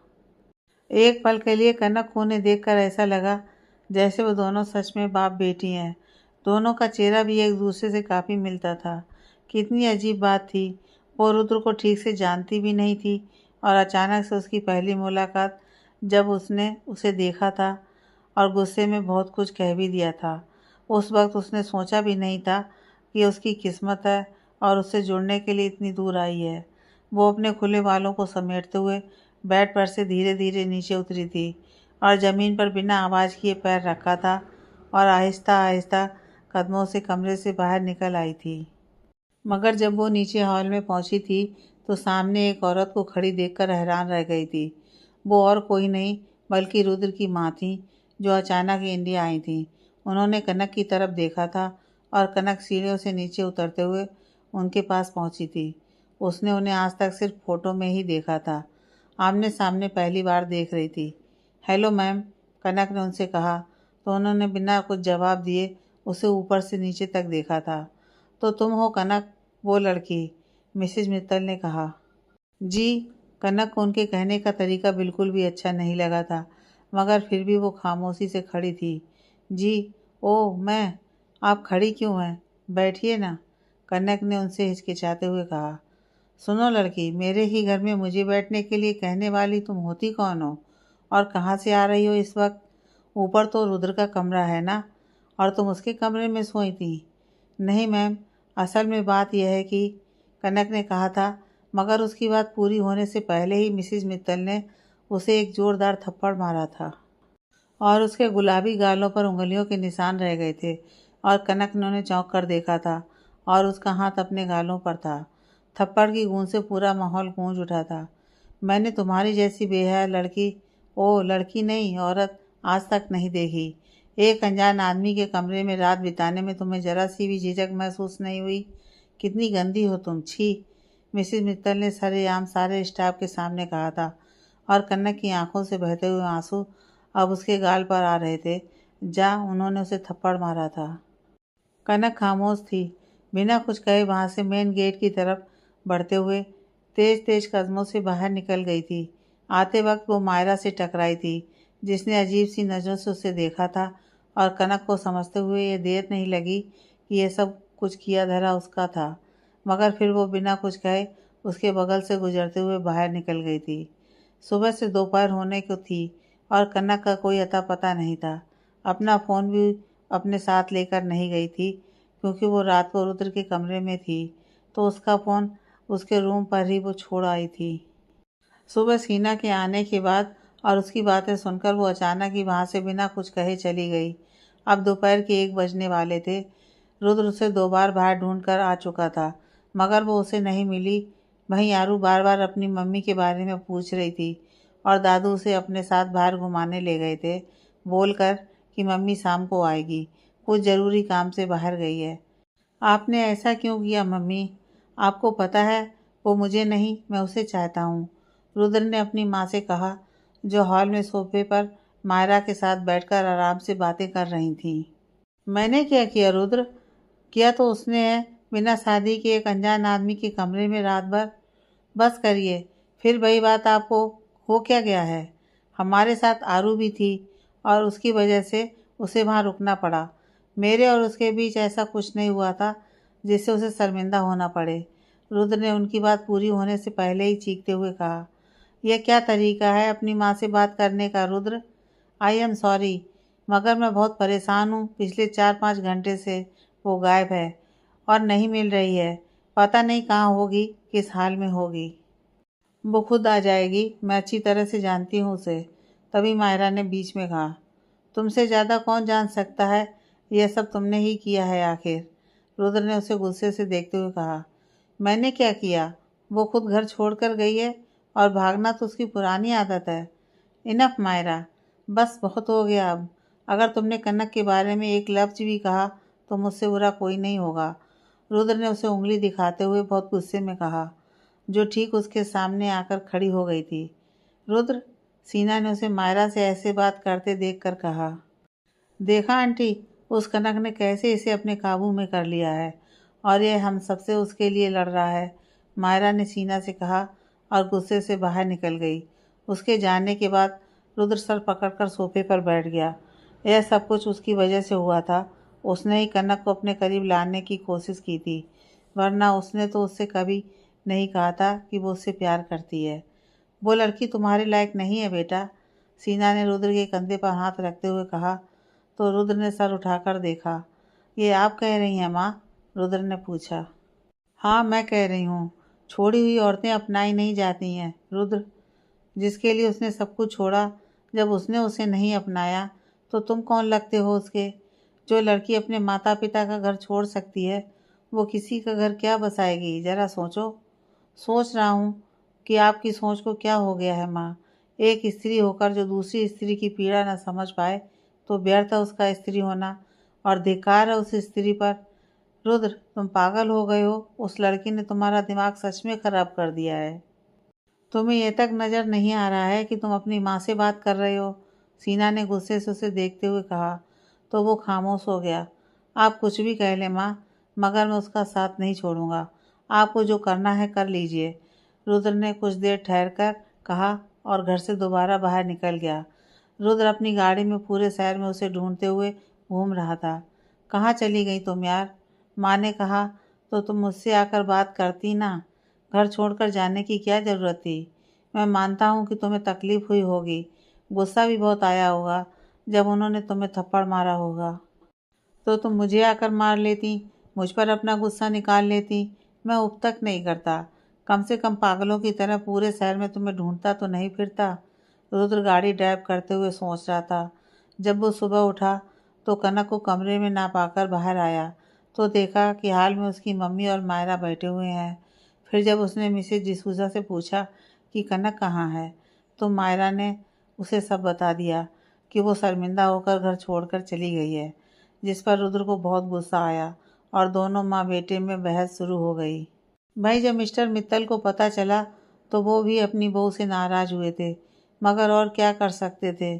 एक पल के लिए कनक को उन्हें देखकर ऐसा लगा जैसे वो दोनों सच में बाप बेटी हैं। दोनों का चेहरा भी एक दूसरे से काफ़ी मिलता था। कितनी अजीब बात थी, वो रुद्र को ठीक से जानती भी नहीं थी और अचानक से उसकी पहली मुलाकात जब उसने उसे देखा था और गुस्से में बहुत कुछ कह भी दिया था। उस वक्त उसने सोचा भी नहीं था कि उसकी किस्मत है और उससे जुड़ने के लिए इतनी दूर आई है। वो अपने खुले बालों को समेटते हुए बेड पर से धीरे धीरे नीचे उतरी थी और ज़मीन पर बिना आवाज़ किए पैर रखा था और आहिस्ता आहिस्ता कदमों से कमरे से बाहर निकल आई थी। मगर जब वो नीचे हॉल में पहुंची थी तो सामने एक औरत को खड़ी देखकर हैरान रह गई थी। वो और कोई नहीं बल्कि रुद्र की माँ थी, जो अचानक इंडिया आई थी। उन्होंने कनक की तरफ देखा था और कनक सीढ़ियों से नीचे उतरते हुए उनके पास पहुंची थी। उसने उन्हें आज तक सिर्फ फोटो में ही देखा था, आमने सामने पहली बार देख रही थी। हेलो मैम, कनक ने उनसे कहा तो उन्होंने बिना कुछ जवाब दिए उसे ऊपर से नीचे तक देखा था। तो तुम हो कनक, वो लड़की, मिसेज मित्तल ने कहा। जी। कनक को उनके कहने का तरीका बिल्कुल भी अच्छा नहीं लगा था, मगर फिर भी वो खामोशी से खड़ी थी। जी। ओह मैं, आप खड़ी क्यों हैं? बैठिए ना, कनक ने उनसे हिचकिचाते हुए कहा। सुनो लड़की, मेरे ही घर में मुझे बैठने के लिए कहने वाली तुम होती कौन हो और कहाँ से आ रही हो इस वक्त? ऊपर तो रुद्र का कमरा है ना, और तुम उसके कमरे में सोई थी। नहीं मैम, असल में बात यह है कि, कनक ने कहा था, मगर उसकी बात पूरी होने से पहले ही मिसेज मित्तल ने उसे एक जोरदार थप्पड़ मारा था और उसके गुलाबी गालों पर उंगलियों के निशान रह गए थे और कनक ने उन्हें चौंक कर देखा था और उसका हाथ अपने गालों पर था। थप्पड़ की गूंज से पूरा माहौल गूंज उठा था। मैंने तुम्हारी जैसी बेहया लड़की, ओ लड़की नहीं औरत, आज तक नहीं देखी। एक अनजान आदमी के कमरे में रात बिताने में तुम्हें जरा सी भी झिझक महसूस नहीं हुई? कितनी गंदी हो तुम, छी, मिसेज मित्तल ने सरेआम सारे स्टाफ के सामने कहा था और कनक की आंखों से बहते हुए आंसू अब उसके गाल पर आ रहे थे जहाँ उन्होंने उसे थप्पड़ मारा था। कनक खामोश थी, बिना कुछ कहे वहाँ से मेन गेट की तरफ बढ़ते हुए तेज तेज कदमों से बाहर निकल गई थी। आते वक्त वो मायरा से टकराई थी, जिसने अजीब सी नज़रों से उसे देखा था और कनक को समझते हुए ये देर नहीं लगी कि यह सब कुछ किया धरा उसका था। मगर फिर वो बिना कुछ कहे उसके बगल से गुजरते हुए बाहर निकल गई थी। सुबह से दोपहर होने को थी और कनक का कोई अता पता नहीं था। अपना फ़ोन भी अपने साथ लेकर नहीं गई थी, क्योंकि वो रात को रुद्र के कमरे में थी, तो उसका फ़ोन उसके रूम पर ही वो छोड़ आई थी। सुबह सीना के आने के बाद और उसकी बातें सुनकर वो अचानक ही वहाँ से बिना कुछ कहे चली गई। अब दोपहर के 1 बजने वाले थे। रुद्र उसे 2 बार बाहर ढूंढ कर आ चुका था, मगर वो उसे नहीं मिली। वहीं आरू बार बार अपनी मम्मी के बारे में पूछ रही थी और दादू उसे अपने साथ बाहर घुमाने ले गए थे, बोलकर कि मम्मी शाम को आएगी, कुछ ज़रूरी काम से बाहर गई है। आपने ऐसा क्यों किया मम्मी? आपको पता है वो मुझे नहीं, मैं उसे चाहता हूँ, रुद्र ने अपनी माँ से कहा, जो हॉल में सोफे पर मायरा के साथ बैठकर आराम से बातें कर रही थीं। मैंने क्या किया रुद्र? किया तो उसने है, बिना शादी के एक अनजान आदमी के कमरे में रात भर। बस करिए, फिर वही बात आपको हो क्या गया है? हमारे साथ आरू भी थी और उसकी वजह से उसे वहाँ रुकना पड़ा। मेरे और उसके बीच ऐसा कुछ नहीं हुआ था जिससे उसे शर्मिंदा होना पड़े। रुद्र ने उनकी बात पूरी होने से पहले ही चीखते हुए कहा, यह क्या तरीका है अपनी माँ से बात करने का रुद्र? आई एम सॉरी, मगर मैं बहुत परेशान हूँ। पिछले 4-5 घंटे से वो गायब है और नहीं मिल रही है। पता नहीं कहाँ होगी, किस हाल में होगी। वो खुद आ जाएगी, मैं अच्छी तरह से जानती हूँ उसे। तभी मायरा ने बीच में कहा, तुमसे ज़्यादा कौन जान सकता है, यह सब तुमने ही किया है आखिर। रुद्र ने उसे गुस्से से देखते हुए कहा, मैंने क्या किया? वो खुद घर छोड़कर गई है और भागना तो उसकी पुरानी आदत है। इनफ मायरा, बस बहुत हो गया अब। अगर तुमने कनक के बारे में एक लफ्ज़ भी कहा तो मुझसे बुरा कोई नहीं होगा। रुद्र ने उसे उंगली दिखाते हुए बहुत गुस्से में कहा, जो ठीक उसके सामने आकर खड़ी हो गई थी। रुद्र, सीना ने उसे मायरा से ऐसे बात करते देखकर कहा, देखा आंटी, उस कनक ने कैसे इसे अपने काबू में कर लिया है और यह हम सबसे उसके लिए लड़ रहा है। मायरा ने सीना से कहा और गुस्से से बाहर निकल गई। उसके जाने के बाद रुद्र सर पकड़कर सोफे पर बैठ गया। यह सब कुछ उसकी वजह से हुआ था। उसने ही कनक को अपने करीब लाने की कोशिश की थी, वरना उसने तो उससे कभी नहीं कहा था कि वो उससे प्यार करती है। वो लड़की तुम्हारे लायक नहीं है बेटा, सीना ने रुद्र के कंधे पर हाथ रखते हुए कहा। तो रुद्र ने सर उठाकर देखा। ये आप कह रही हैं माँ? रुद्र ने पूछा। हाँ, मैं कह रही हूँ। छोड़ी हुई औरतें अपनाई नहीं जाती हैं रुद्र। जिसके लिए उसने सब कुछ छोड़ा, जब उसने उसे नहीं अपनाया तो तुम कौन लगते हो उसके? जो लड़की अपने माता पिता का घर छोड़ सकती है, वो किसी का घर क्या बसाएगी? ज़रा सोचो। सोच रहा हूँ कि आपकी सोच को क्या हो गया है माँ। एक स्त्री होकर जो दूसरी स्त्री की पीड़ा न समझ पाए तो व्यर्थ है उसका स्त्री होना और धिक्कार है उस स्त्री पर। रुद्र, तुम पागल हो गए हो। उस लड़की ने तुम्हारा दिमाग सच में खराब कर दिया है। तुम्हें यह तक नज़र नहीं आ रहा है कि तुम अपनी माँ से बात कर रहे हो? सीना ने गुस्से से उसे देखते हुए कहा। तो वो खामोश हो गया। आप कुछ भी कह लें माँ, मगर मैं उसका साथ नहीं छोड़ूंगा। आपको जो करना है कर लीजिए, रुद्र ने कुछ देर ठहर कर कहा और घर से दोबारा बाहर निकल गया। रुद्र अपनी गाड़ी में पूरे शहर में उसे ढूंढते हुए घूम रहा था। कहाँ चली गई तुम यार? माँ ने कहा तो तुम मुझसे आकर बात करती ना। घर छोड़कर जाने की क्या ज़रूरत थी? मैं मानता हूँ कि तुम्हें तकलीफ़ हुई होगी, गुस्सा भी बहुत आया होगा जब उन्होंने तुम्हें थप्पड़ मारा होगा। तो तुम मुझे आकर मार लेती, मुझ पर अपना गुस्सा निकाल लेती। मैं उब तक नहीं करता। कम से कम पागलों की तरह पूरे शहर में तुम्हें ढूंढता तो नहीं फिरता। रुद्र गाड़ी ड्राइव करते हुए सोच रहा था। जब वो सुबह उठा तो कनक को कमरे में ना पाकर बाहर आया तो देखा कि हाल में उसकी मम्मी और मायरा बैठे हुए हैं। फिर जब उसने मिसेज डिसूजा से पूछा कि कनक कहाँ है, तो मायरा ने उसे सब बता दिया कि वो शर्मिंदा होकर घर छोड़कर चली गई है, जिस पर रुद्र को बहुत गुस्सा आया और दोनों माँ बेटे में बहस शुरू हो गई। भाई, जब मिस्टर मित्तल को पता चला तो वो भी अपनी बहू से नाराज़ हुए थे, मगर और क्या कर सकते थे।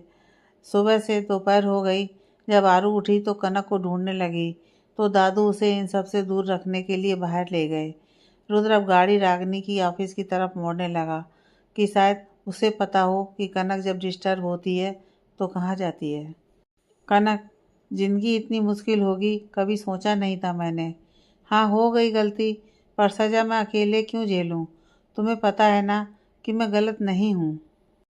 सुबह से दोपहर हो गई। जब आरू उठी तो कनक को ढूंढने लगी तो दादू उसे इन सब से दूर रखने के लिए बाहर ले गए। रुद्र अब गाड़ी रागनी की ऑफिस की तरफ मोड़ने लगा कि शायद उसे पता हो कि कनक जब डिस्टर्ब होती है तो कहाँ जाती है। कनक, जिंदगी इतनी मुश्किल होगी कभी सोचा नहीं था मैंने। हाँ, हो गई गलती, पर सज़ा मैं अकेले क्यों झेलूँ? तुम्हें पता है ना कि मैं गलत नहीं हूँ।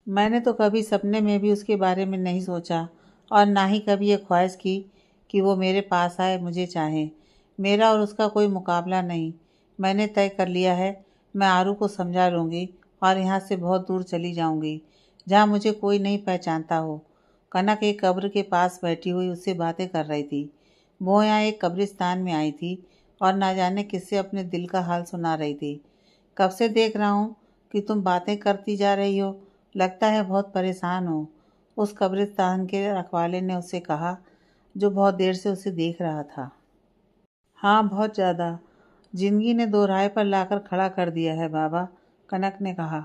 मैंने तो कभी सपने में भी उसके बारे में नहीं सोचा और ना ही कभी ये ख्वाहिश की कि वो मेरे पास आए, मुझे चाहे। मेरा और उसका कोई मुकाबला नहीं। मैंने तय कर लिया है, मैं आरू को समझा लूँगी और यहाँ से बहुत दूर चली जाऊँगी। जहाँ मुझे कोई नहीं पहचानता हो। कनक एक कब्र के पास बैठी हुई उससे बातें कर रही थी। वो यहाँ एक कब्रिस्तान में आई थी और ना जाने किससे अपने दिल का हाल सुना रही थी। कब से देख रहा हूँ कि तुम बातें करती जा रही हो, लगता है बहुत परेशान हो, उस कब्रिस्तान के रखवाले ने उससे कहा, जो बहुत देर से उसे देख रहा था। हाँ, बहुत ज़्यादा। जिंदगी ने दो राह पर लाकर खड़ा कर दिया है बाबा, कनक ने कहा।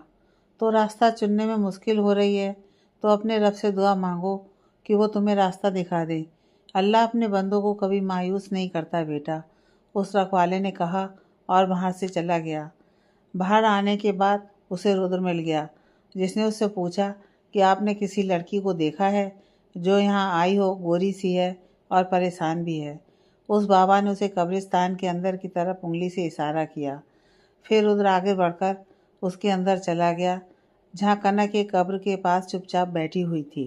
तो रास्ता चुनने में मुश्किल हो रही है तो अपने रब से दुआ मांगो कि वो तुम्हें रास्ता दिखा दे। अल्लाह अपने बंदों को कभी मायूस नहीं करता बेटा, उस रखवाले ने कहा और बाहर से चला गया। बाहर आने के बाद उसे रुद्र मिल गया, जिसने उससे पूछा कि आपने किसी लड़की को देखा है जो यहाँ आई हो, गोरी सी है और परेशान भी है। उस बाबा ने उसे कब्रिस्तान के अंदर की तरफ उंगली से इशारा किया। फिर रुद्र आगे बढ़कर उसके अंदर चला गया, जहाँ कनक एक कब्र के पास चुपचाप बैठी हुई थी।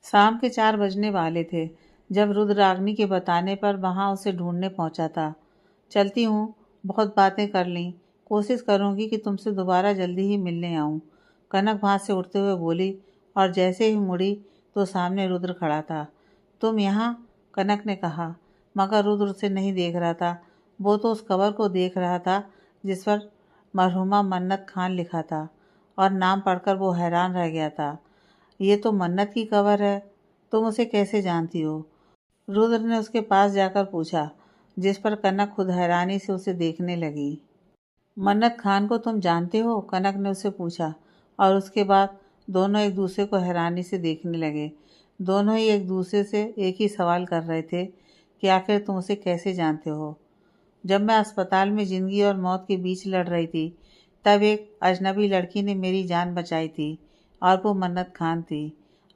शाम के 4 बजने वाले थे जब रुद्राग्नि के बताने पर वहाँ उसे ढूंढने पहुंचा था। चलती हूँ, बहुत बातें कर लीं, कोशिश करूँगी कि तुमसे दोबारा जल्दी ही मिलने आऊँ, कनक वहाँ से उठते हुए बोली और जैसे ही मुड़ी तो सामने रुद्र खड़ा था। तुम यहाँ? कनक ने कहा, मगर रुद्र उसे नहीं देख रहा था। वो तो उस कबर को देख रहा था जिस पर मरहुमा मन्नत खान लिखा था, और नाम पढ़कर वो हैरान रह गया था। ये तो मन्नत की कबर है, तुम उसे कैसे जानती हो? रुद्र ने उसके पास जाकर पूछा, जिस पर कनक खुद हैरानी से उसे देखने लगी। मन्नत खान को तुम जानते हो? कनक ने उससे पूछा, और उसके बाद दोनों एक दूसरे को हैरानी से देखने लगे। दोनों ही एक दूसरे से एक ही सवाल कर रहे थे कि आखिर तुम उसे कैसे जानते हो। जब मैं अस्पताल में ज़िंदगी और मौत के बीच लड़ रही थी, तब एक अजनबी लड़की ने मेरी जान बचाई थी, और वो मन्नत खान थी।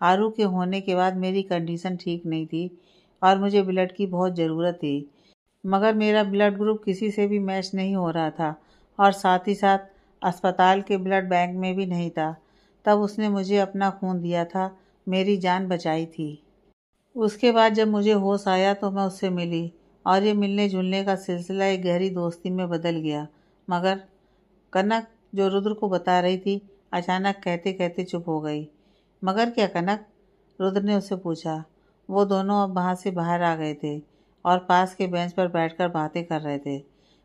आरू के होने के बाद मेरी कंडीशन ठीक नहीं थी और मुझे ब्लड की बहुत ज़रूरत थी, मगर मेरा ब्लड ग्रुप किसी से भी मैच नहीं हो रहा था और साथ ही साथ अस्पताल के ब्लड बैंक में भी नहीं था। तब उसने मुझे अपना खून दिया था, मेरी जान बचाई थी। उसके बाद जब मुझे होश आया तो मैं उससे मिली और ये मिलने जुलने का सिलसिला एक गहरी दोस्ती में बदल गया। मगर कनक, जो रुद्र को बता रही थी, अचानक कहते कहते चुप हो गई। मगर क्या कनक? रुद्र ने उससे पूछा। वो दोनों अब वहाँ से बाहर आ गए थे और पास के बेंच पर बैठकर बातें कर रहे थे।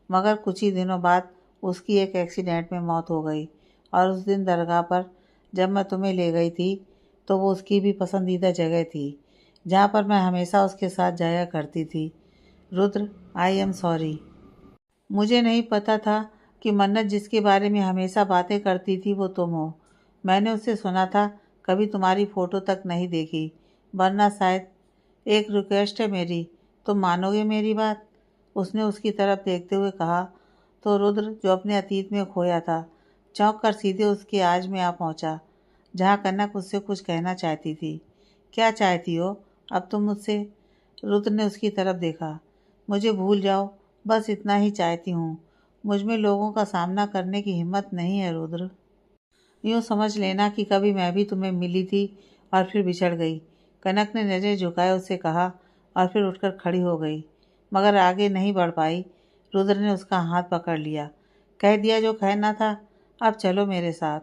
मगर कुछ ही दिनों बाद उसकी एक एक्सीडेंट में मौत हो गई, और उस दिन दरगाह पर जब मैं तुम्हें ले गई थी तो वो उसकी भी पसंदीदा जगह थी, जहाँ पर मैं हमेशा उसके साथ जाया करती थी। Rudra, I am sorry. मुझे नहीं पता था कि मन्नत जिसके बारे में हमेशा बातें करती थी वो तुम हो। मैंने उससे सुना था, कभी तुम्हारी फ़ोटो तक नहीं देखी, वरना शायद। एक रिक्वेस्ट है मेरी, तुम मानोगे मेरी बात? उसने उसकी तरफ देखते हुए कहा। तो रुद्र, जो अपने अतीत में खोया था, चौंक कर सीधे उसके आज में आ पहुंचा, जहाँ कनक उससे कुछ कहना चाहती थी। क्या चाहती हो अब तुम मुझसे? रुद्र ने उसकी तरफ देखा। मुझे भूल जाओ, बस इतना ही चाहती हूँ। मुझ में लोगों का सामना करने की हिम्मत नहीं है रुद्र। यूँ समझ लेना कि कभी मैं भी तुम्हें मिली थी और फिर बिछड़ गई। कनक ने नज़र झुकाए उससे कहा, और फिर उठकर खड़ी हो गई, मगर आगे नहीं बढ़ पाई। रुद्र ने उसका हाथ पकड़ लिया। कह दिया जो कहना था, अब चलो मेरे साथ।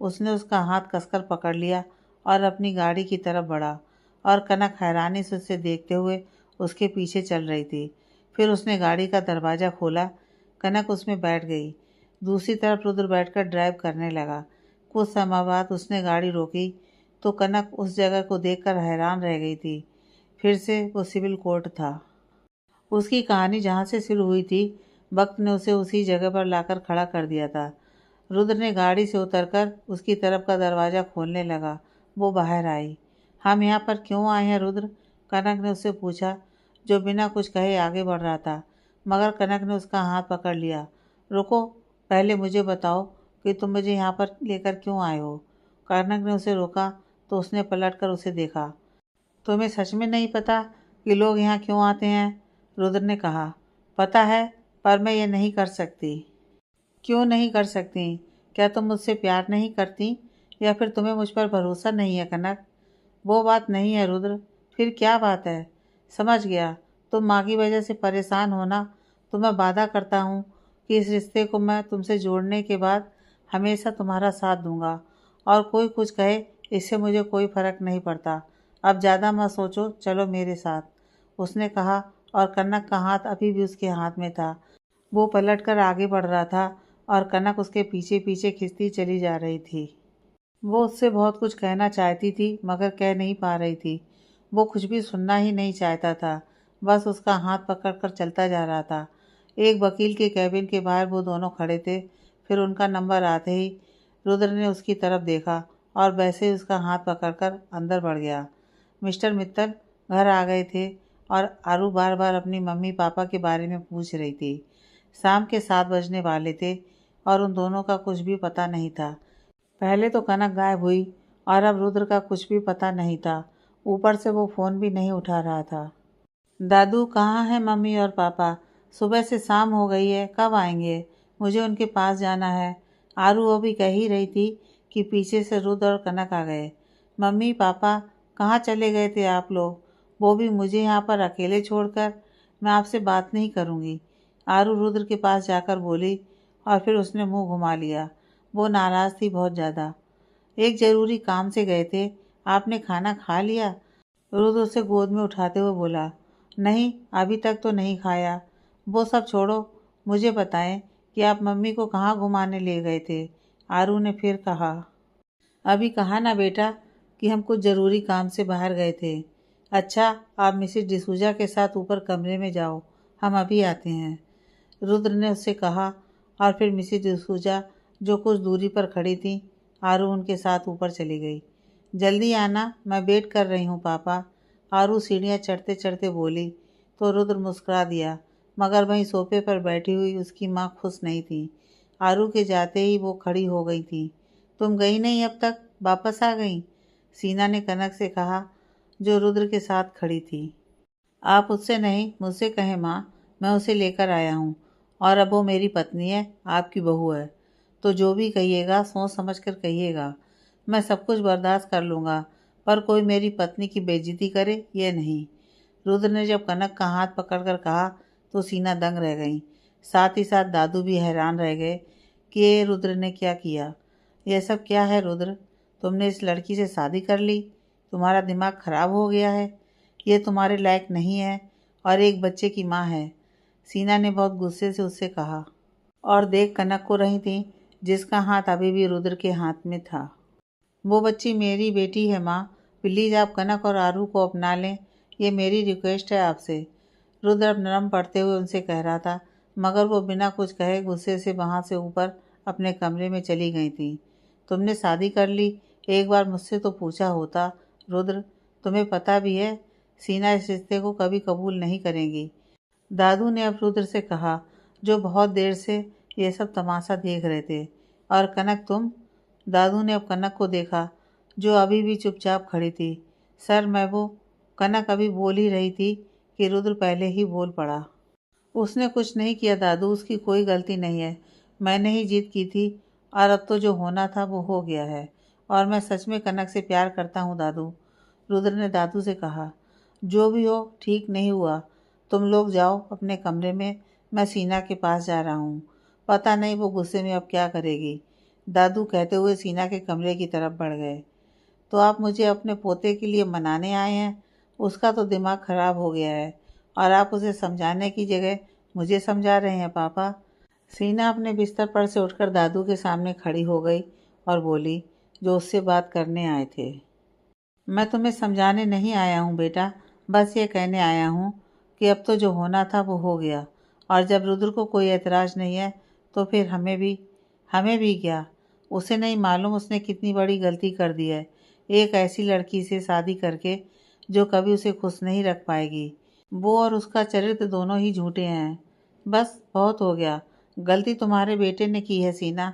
उसने उसका हाथ कसकर पकड़ लिया और अपनी गाड़ी की तरफ बढ़ा, और कनक हैरानी से उसे देखते हुए उसके पीछे चल रही थी। फिर उसने गाड़ी का दरवाज़ा खोला। कनक उसमें बैठ गई। दूसरी तरफ रुद्र बैठकर ड्राइव करने लगा। कुछ समय बाद उसने गाड़ी रोकी तो कनक उस जगह को देखकर हैरान रह गई थी। फिर से वो सिविल कोर्ट था। उसकी कहानी जहाँ से शुरू हुई थी, वक्त ने उसे उसी जगह पर लाकर खड़ा कर दिया था। रुद्र ने गाड़ी से उतरकर उसकी तरफ का दरवाज़ा खोलने लगा। वो बाहर आई। हम यहाँ पर क्यों आए हैं रुद्र? कनक ने उससे पूछा, जो बिना कुछ कहे आगे बढ़ रहा था। मगर कनक ने उसका हाथ पकड़ लिया। रुको, पहले मुझे बताओ कि तुम मुझे यहाँ पर लेकर क्यों आए हो? कनक ने उसे रोका तो उसने पलटकर उसे देखा। तुम्हें सच में नहीं पता कि लोग यहाँ क्यों आते हैं? रुद्र ने कहा। पता है, पर मैं ये नहीं कर सकती। क्यों नहीं कर सकती? क्या तुम मुझसे प्यार नहीं करती, या फिर तुम्हें मुझ पर भरोसा नहीं है कनक? वो बात नहीं है रुद्र। फिर क्या बात है? समझ गया, तुम माँ की वजह से परेशान हो ना, तो मैं वादा करता हूँ कि इस रिश्ते को मैं तुमसे जोड़ने के बाद हमेशा तुम्हारा साथ दूंगा और कोई कुछ कहे इससे मुझे कोई फ़र्क नहीं पड़ता। अब ज़्यादा मत सोचो, चलो मेरे साथ, उसने कहा और कनक का हाथ अभी भी उसके हाथ में था। वो पलटकर आगे बढ़ रहा था और कनक उसके पीछे पीछे खिंचती चली जा रही थी। वो उससे बहुत कुछ कहना चाहती थी मगर कह नहीं पा रही थी। वो कुछ भी सुनना ही नहीं चाहता था, बस उसका हाथ पकड़कर चलता जा रहा था। एक वकील के कैबिन के बाहर वो दोनों खड़े थे। फिर उनका नंबर आते ही रुद्र ने उसकी तरफ देखा और वैसे ही उसका हाथ पकड़कर अंदर बढ़ गया। मिस्टर मित्तल घर आ गए थे और आरू बार बार अपनी मम्मी पापा के बारे में पूछ रही थी। शाम के 7 बजने वाले थे और उन दोनों का कुछ भी पता नहीं था। पहले तो कनक गायब हुई और अब रुद्र का कुछ भी पता नहीं था। ऊपर से वो फ़ोन भी नहीं उठा रहा था। दादू कहाँ हैं मम्मी और पापा? सुबह से शाम हो गई है, कब आएंगे? मुझे उनके पास जाना है। आरू वो भी कह ही रही थी कि पीछे से रुद्र और कनक आ गए। मम्मी पापा कहाँ चले गए थे आप लोग? वो भी मुझे यहाँ पर अकेले छोड़कर? मैं आपसे बात नहीं करूँगी, आरू रुद्र के पास जाकर बोली और फिर उसने मुंह घुमा लिया। वो नाराज़ थी बहुत ज़्यादा। एक ज़रूरी काम से गए थे, आपने खाना खा लिया? रुद्र उसे गोद में उठाते हुए बोला। नहीं, अभी तक तो नहीं खाया। वो सब छोड़ो, मुझे बताएं कि आप मम्मी को कहाँ घुमाने ले गए थे? आरू ने फिर कहा। अभी कहा ना बेटा कि हम कुछ ज़रूरी काम से बाहर गए थे। अच्छा, आप मिसेस डिसूजा के साथ ऊपर कमरे में जाओ, हम अभी आते हैं, रुद्र ने उससे कहा। और फिर मिसेस डिसूजा जो कुछ दूरी पर खड़ी थी, आरू उनके साथ ऊपर चली गई। जल्दी आना, मैं वेट कर रही हूँ पापा, आरू सीढ़ियाँ चढ़ते चढ़ते बोली। तो रुद्र मुस्कुरा दिया, मगर वहीं सोफे पर बैठी हुई उसकी माँ खुश नहीं थी। आरू के जाते ही वो खड़ी हो गई थी। तुम गई नहीं अब तक, वापस आ गई? सीना ने कनक से कहा, जो रुद्र के साथ खड़ी थी। आप उससे नहीं, मुझसे कहें माँ, मैं उसे लेकर आया हूँ और अब वो मेरी पत्नी है, आपकी बहू है। तो जो भी कहिएगा सोच समझ कर कहिएगा। मैं सब कुछ बर्दाश्त कर लूँगा, पर कोई मेरी पत्नी की बेइज्जती करे ये नहीं। रुद्र ने जब कनक का हाथ पकड़कर कहा तो सीना दंग रह गई। साथ ही साथ दादू भी हैरान रह गए कि ये रुद्र ने क्या किया। यह सब क्या है रुद्र? तुमने इस लड़की से शादी कर ली? तुम्हारा दिमाग खराब हो गया है? ये तुम्हारे लायक नहीं है और एक बच्चे की माँ है, सीना ने बहुत गुस्से से उससे कहा। और देख कनक को रही थी जिसका हाथ अभी भी रुद्र के हाथ में था। वो बच्ची मेरी बेटी है माँ, प्लीज़ आप कनक और आरू को अपना लें, ये मेरी रिक्वेस्ट है आपसे, रुद्र अब नरम पड़ते हुए उनसे कह रहा था। मगर वो बिना कुछ कहे गुस्से से वहाँ से ऊपर अपने कमरे में चली गई थी। तुमने शादी कर ली, एक बार मुझसे तो पूछा होता रुद्र, तुम्हें पता भी है सीना इस रिश्ते को कभी कबूल नहीं करेंगी, दादू ने अब रुद्र से कहा, जो बहुत देर से ये सब तमाशा देख रहे थे। और कनक तुम? दादू ने अब कनक को देखा जो अभी भी चुपचाप खड़ी थी। सर मैं वो, कनक अभी बोल ही रही थी कि रुद्र पहले ही बोल पड़ा। उसने कुछ नहीं किया दादू, उसकी कोई गलती नहीं है, मैंने ही जिद की थी और अब तो जो होना था वो हो गया है और मैं सच में कनक से प्यार करता हूँ दादू, रुद्र ने दादू से कहा। जो भी हो ठीक नहीं हुआ, तुम लोग जाओ अपने कमरे में, मैं सीना के पास जा रहा हूँ, पता नहीं वो गुस्से में अब क्या करेगी, दादू कहते हुए सीना के कमरे की तरफ बढ़ गए। तो आप मुझे अपने पोते के लिए मनाने आए हैं? उसका तो दिमाग खराब हो गया है और आप उसे समझाने की जगह मुझे समझा रहे हैं पापा। सीना अपने बिस्तर पर से उठकर दादू के सामने खड़ी हो गई और बोली, जो उससे बात करने आए थे। मैं तुम्हें समझाने नहीं आया हूँ बेटा, बस ये कहने आया हूँ कि अब तो जो होना था वो हो गया और जब रुद्र को कोई एतराज़ नहीं है तो फिर हमें भी क्या? उसे नहीं मालूम उसने कितनी बड़ी गलती कर दी है, एक ऐसी लड़की से शादी करके जो कभी उसे खुश नहीं रख पाएगी। वो और उसका चरित्र दोनों ही झूठे हैं। बस बहुत हो गया, गलती तुम्हारे बेटे ने की है सीना,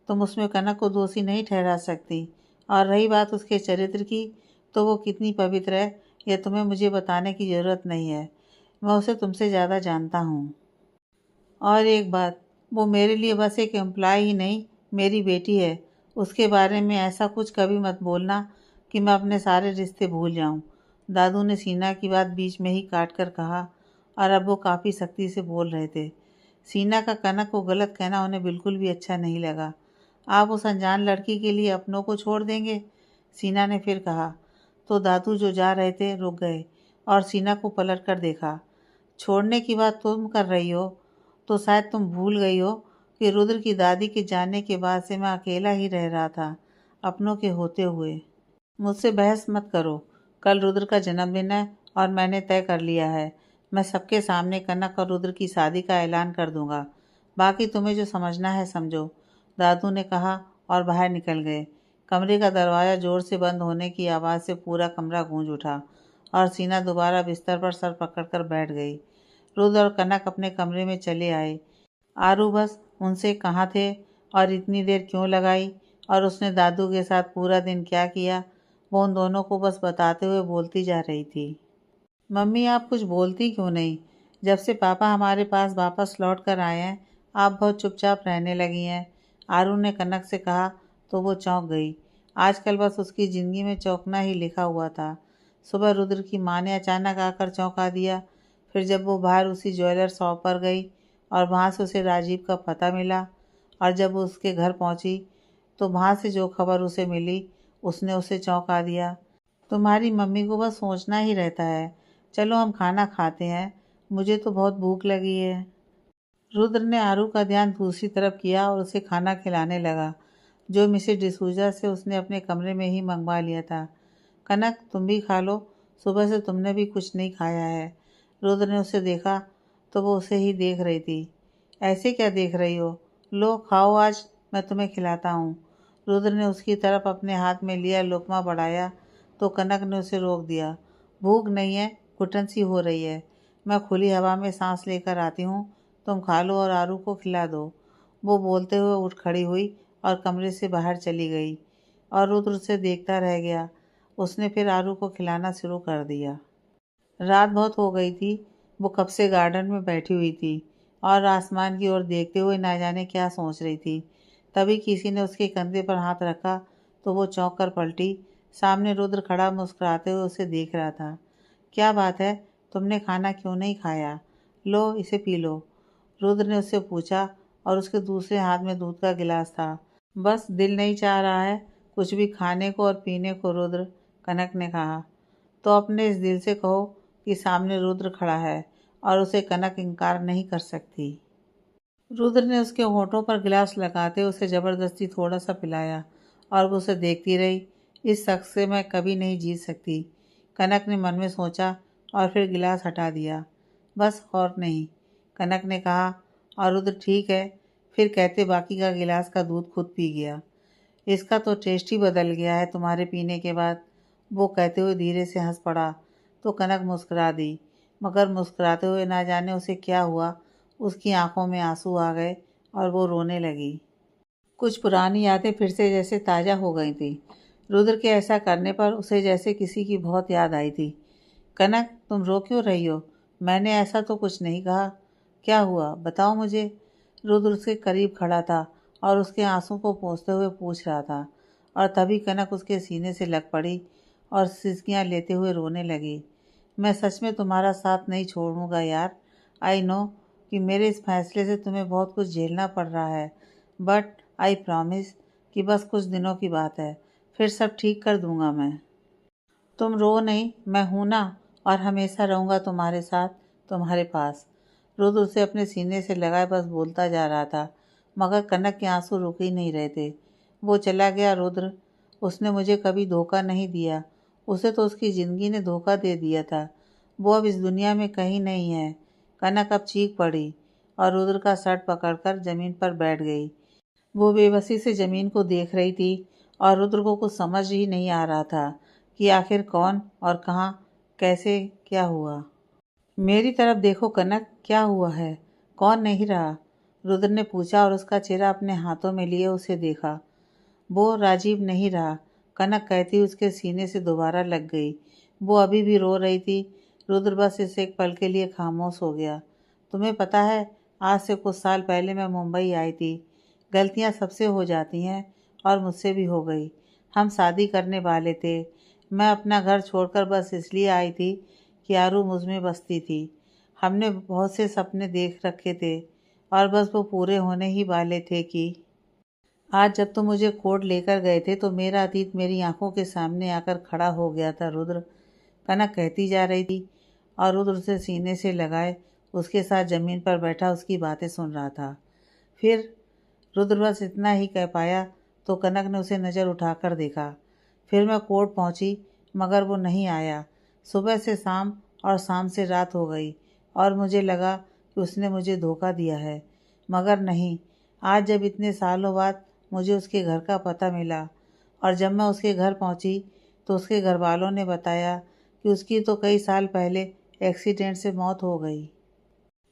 तुम उसमें कनक को दोषी नहीं ठहरा सकती। और रही बात उसके चरित्र की, तो वो कितनी पवित्र है यह तुम्हें मुझे बताने की ज़रूरत नहीं है, मैं उसे तुमसे ज़्यादा जानता हूँ। और एक बात, वो मेरे लिए बस एक एम्प्लॉय ही नहीं, मेरी बेटी है, उसके बारे में ऐसा कुछ कभी मत बोलना कि मैं अपने सारे रिश्ते भूल जाऊँ, दादू ने सीना की बात बीच में ही काट कर कहा। और अब वो काफ़ी सख्ती से बोल रहे थे। सीना का कनक को गलत कहना उन्हें बिल्कुल भी अच्छा नहीं लगा। आप उस अनजान लड़की के लिए अपनों को छोड़ देंगे? सीना ने फिर कहा। तो दादू जो जा रहे थे रुक गए और सीना को पलट कर देखा। छोड़ने की बात तुम कर रही हो तो शायद तुम भूल गई हो कि रुद्र की दादी के जाने के बाद से मैं अकेला ही रह रहा था, अपनों के होते हुए। मुझसे बहस मत करो। कल रुद्र का जन्मदिन है और मैंने तय कर लिया है, मैं सबके सामने कनक और रुद्र की शादी का ऐलान कर दूंगा। बाकी तुम्हें जो समझना है समझो, दादू ने कहा और बाहर निकल गए। कमरे का दरवाज़ा जोर से बंद होने की आवाज़ से पूरा कमरा गूंज उठा और सीना दोबारा बिस्तर पर सर पकड़कर बैठ गई। रुद्र और कनक अपने कमरे में चले आए। आरू बस उनसे कहाँ थे और इतनी देर क्यों लगाई और उसने दादू के साथ पूरा दिन क्या किया, वो उन दोनों को बस बताते हुए बोलती जा रही थी। मम्मी आप कुछ बोलती क्यों नहीं? जब से पापा हमारे पास वापस लौट कर आए हैं आप बहुत चुपचाप रहने लगी हैं, आरू ने कनक से कहा तो वो चौंक गई। आजकल बस उसकी ज़िंदगी में चौंकना ही लिखा हुआ था। सुबह रुद्र की माँ ने अचानक आकर चौंका दिया। फिर जब वो बाहर उसी ज्वेलर शॉप पर गई और वहाँ से उसे राजीव का पता मिला और जब वो उसके घर पहुँची तो वहाँ से जो खबर उसे मिली उसने उसे चौंका दिया। तुम्हारी मम्मी को बस सोचना ही रहता है। चलो हम खाना खाते हैं, मुझे तो बहुत भूख लगी है। रुद्र ने आरू का ध्यान दूसरी तरफ किया और उसे खाना खिलाने लगा, जो मिसेस डिसूजा से उसने अपने कमरे में ही मंगवा लिया था। कनक तुम भी खा लो, सुबह से तुमने भी कुछ नहीं खाया है। रुद्र ने उसे देखा तो वो उसे ही देख रही थी। ऐसे क्या देख रही हो? लो खाओ, आज मैं तुम्हें खिलाता हूँ। रुद्र ने उसकी तरफ अपने हाथ में लिया लोकमा बढ़ाया तो कनक ने उसे रोक दिया। भूख नहीं है, घुटन सी हो रही है, मैं खुली हवा में सांस लेकर आती हूँ, तुम खा लो और आरू को खिला दो। वो बोलते हुए उठ खड़ी हुई और कमरे से बाहर चली गई और रुद्र उसे देखता रह गया। उसने फिर आरू को खिलाना शुरू कर दिया। रात बहुत हो गई थी। वो कब से गार्डन में बैठी हुई थी और आसमान की ओर देखते हुए ना जाने क्या सोच रही थी। तभी किसी ने उसके कंधे पर हाथ रखा तो वो चौंक कर पलटी। सामने रुद्र खड़ा मुस्कुराते हुए उसे देख रहा था। क्या बात है, तुमने खाना क्यों नहीं खाया? लो इसे पी लो, रुद्र ने उससे पूछा और उसके दूसरे हाथ में दूध का गिलास था। बस दिल नहीं चाह रहा है कुछ भी खाने को और पीने को रुद्र, कनक ने कहा। तो अपने इस दिल से कहो कि सामने रुद्र खड़ा है और उसे कनक इनकार नहीं कर सकती। रुद्र ने उसके होठों पर गिलास लगाते उसे ज़बरदस्ती थोड़ा सा पिलाया और वो उसे देखती रही। इस शख्स से मैं कभी नहीं जीत सकती, कनक ने मन में सोचा और फिर गिलास हटा दिया। बस और नहीं, कनक ने कहा और रुद्र ठीक है फिर कहते बाकी का गिलास का दूध खुद पी गया। इसका तो टेस्ट ही बदल गया है तुम्हारे पीने के बाद, वो कहते हुए धीरे से हंस पड़ा तो कनक मुस्कुरा दी, मगर मुस्कुराते हुए ना जाने उसे क्या हुआ, उसकी आंखों में आंसू आ गए और वो रोने लगी। कुछ पुरानी यादें फिर से जैसे ताज़ा हो गई थी। रुद्र के ऐसा करने पर उसे जैसे किसी की बहुत याद आई थी। कनक तुम रो क्यों रही हो? मैंने ऐसा तो कुछ नहीं कहा। क्या हुआ बताओ मुझे। रुद्र उसके करीब खड़ा था और उसके आंसू को पोंछते हुए पूछ रहा था और तभी कनक उसके सीने से लग पड़ी और सिसकियां लेते हुए रोने लगी। मैं सच में तुम्हारा साथ नहीं छोड़ूंगा यार। आई नो कि मेरे इस फैसले से तुम्हें बहुत कुछ झेलना पड़ रहा है, बट आई प्रॉमिस कि बस कुछ दिनों की बात है, फिर सब ठीक कर दूंगा मैं। तुम रो नहीं, मैं हूं ना, और हमेशा रहूंगा तुम्हारे साथ, तुम्हारे पास। रुद्र उसे अपने सीने से लगाए बस बोलता जा रहा था, मगर कनक के आंसू रुक ही नहीं रहे थे। वो चला गया रुद्र, उसने मुझे कभी धोखा नहीं दिया, उसे तो उसकी ज़िंदगी ने धोखा दे दिया था। वो अब इस दुनिया में कहीं नहीं है। कनक अब चीख पड़ी और रुद्र का शर्ट पकड़कर ज़मीन पर बैठ गई। वो बेबसी से ज़मीन को देख रही थी और रुद्र को कुछ समझ ही नहीं आ रहा था कि आखिर कौन और कहाँ कैसे क्या हुआ। मेरी तरफ देखो कनक, क्या हुआ है? कौन नहीं रहा? रुद्र ने पूछा और उसका चेहरा अपने हाथों में लिए उसे देखा। वो राजीव नहीं रहा, कनक कहती उसके सीने से दोबारा लग गई। वो अभी भी रो रही थी। रुद्र बस इस एक पल के लिए खामोश हो गया। तुम्हें पता है, आज से कुछ साल पहले मैं मुंबई आई थी। गलतियां सबसे हो जाती हैं और मुझसे भी हो गई। हम शादी करने वाले थे। मैं अपना घर छोड़कर बस इसलिए आई थी कि आरू मुझ में बसती थी। हमने बहुत से सपने देख रखे थे और बस वो पूरे होने ही वाले थे कि आज जब तुम मुझे कोर्ट लेकर गए थे तो मेरा अतीत मेरी आंखों के सामने आकर खड़ा हो गया था रुद्र, कनक कहती जा रही थी और रुद्र उसे सीने से लगाए उसके साथ ज़मीन पर बैठा उसकी बातें सुन रहा था। फिर रुद्र बस इतना ही कह पाया तो कनक ने उसे नज़र उठाकर देखा। फिर मैं कोर्ट पहुंची मगर वो नहीं आया। सुबह से शाम और शाम से रात हो गई और मुझे लगा कि उसने मुझे धोखा दिया है, मगर नहीं। आज जब इतने सालों बाद मुझे उसके घर का पता मिला और जब मैं उसके घर पहुंची तो उसके घर वालों ने बताया कि उसकी तो कई साल पहले एक्सीडेंट से मौत हो गई।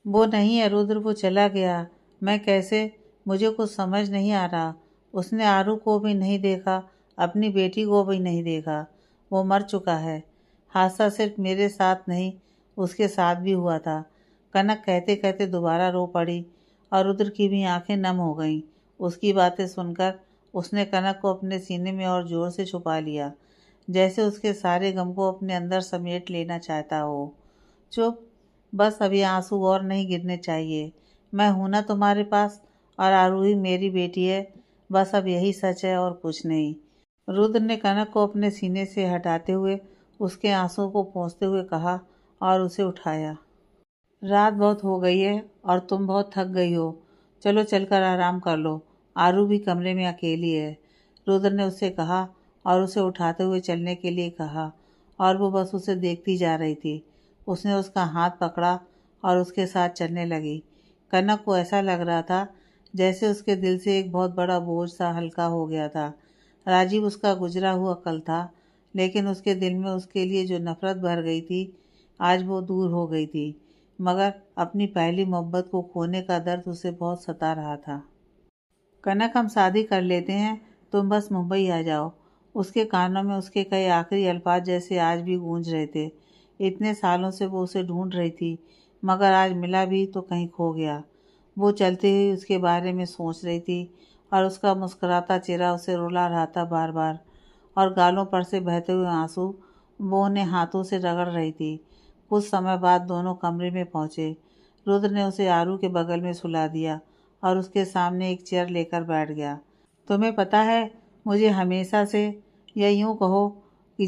वो नहीं है रुद्र, वो चला गया। मैं कैसे, मुझे कुछ समझ नहीं आ रहा। उसने आरू को भी नहीं देखा, अपनी बेटी को भी नहीं देखा। वो मर चुका है। हादसा सिर्फ मेरे साथ नहीं उसके साथ भी हुआ था। कनक कहते कहते दोबारा रो पड़ी और रुद्र की भी आंखें नम हो गईं। उसकी बातें सुनकर उसने कनक को अपने सीने में और जोर से छुपा लिया, जैसे उसके सारे गम को अपने अंदर समेट लेना चाहता हो। चुप, बस अभी आंसू और नहीं गिरने चाहिए। मैं हूं ना तुम्हारे पास और आरूही मेरी बेटी है। बस अब यही सच है और कुछ नहीं। रुद्र ने कनक को अपने सीने से हटाते हुए उसके आंसू को पोंछते हुए कहा और उसे उठाया। रात बहुत हो गई है और तुम बहुत थक गई हो। चलो चलकर आराम कर लो। आरू भी कमरे में अकेली है, रुद्र ने उससे कहा और उसे उठाते हुए चलने के लिए कहा और वो बस उसे देखती जा रही थी। उसने उसका हाथ पकड़ा और उसके साथ चलने लगी। कनक को ऐसा लग रहा था जैसे उसके दिल से एक बहुत बड़ा बोझ सा हल्का हो गया था। राजीव उसका गुजरा हुआ कल था, लेकिन उसके दिल में उसके लिए जो नफरत भर गई थी आज वो दूर हो गई थी। मगर अपनी पहली मोहब्बत को खोने का दर्द उसे बहुत सता रहा था। कनक, हम शादी कर लेते हैं, तुम बस मुंबई आ जाओ। उसके कानों में उसके कई आखिरी अल्फाज जैसे आज भी गूंज रहे थे। इतने सालों से वो उसे ढूंढ रही थी, मगर आज मिला भी तो कहीं खो गया। वो चलते हुए उसके बारे में सोच रही थी और उसका मुस्कुराता चेहरा उसे रुला रहा था बार बार, और गालों पर से बहते हुए आंसू वो उन्हें हाथों से रगड़ रही थी। कुछ समय बाद दोनों कमरे में पहुंचे। रुद्र ने उसे आरू के बगल में सुला दिया और उसके सामने एक चेयर लेकर बैठ गया। तुम्हें पता है, मुझे हमेशा से, या यूँ कहो कि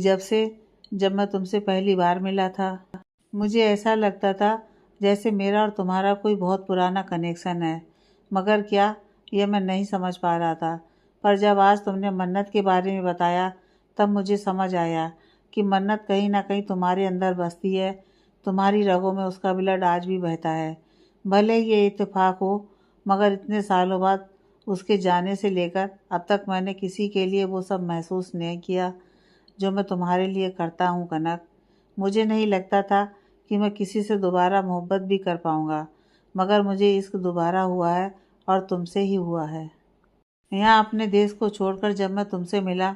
जब मैं तुमसे पहली बार मिला था, मुझे ऐसा लगता था जैसे मेरा और तुम्हारा कोई बहुत पुराना कनेक्शन है। मगर क्या, यह मैं नहीं समझ पा रहा था। पर जब आज तुमने मन्नत के बारे में बताया तब मुझे समझ आया कि मन्नत कहीं ना कहीं तुम्हारे अंदर बसती है। तुम्हारी रगों में उसका ब्लड आज भी बहता है। भले ही ये इत्तेफाक हो, मगर इतने सालों बाद उसके जाने से लेकर अब तक मैंने किसी के लिए वो सब महसूस नहीं किया जो मैं तुम्हारे लिए करता हूँ कनक। मुझे नहीं लगता था कि मैं किसी से दोबारा मोहब्बत भी कर पाऊँगा, मगर मुझे इश्क दोबारा हुआ है और तुमसे ही हुआ है। यहाँ अपने देश को छोड़कर जब मैं तुमसे मिला,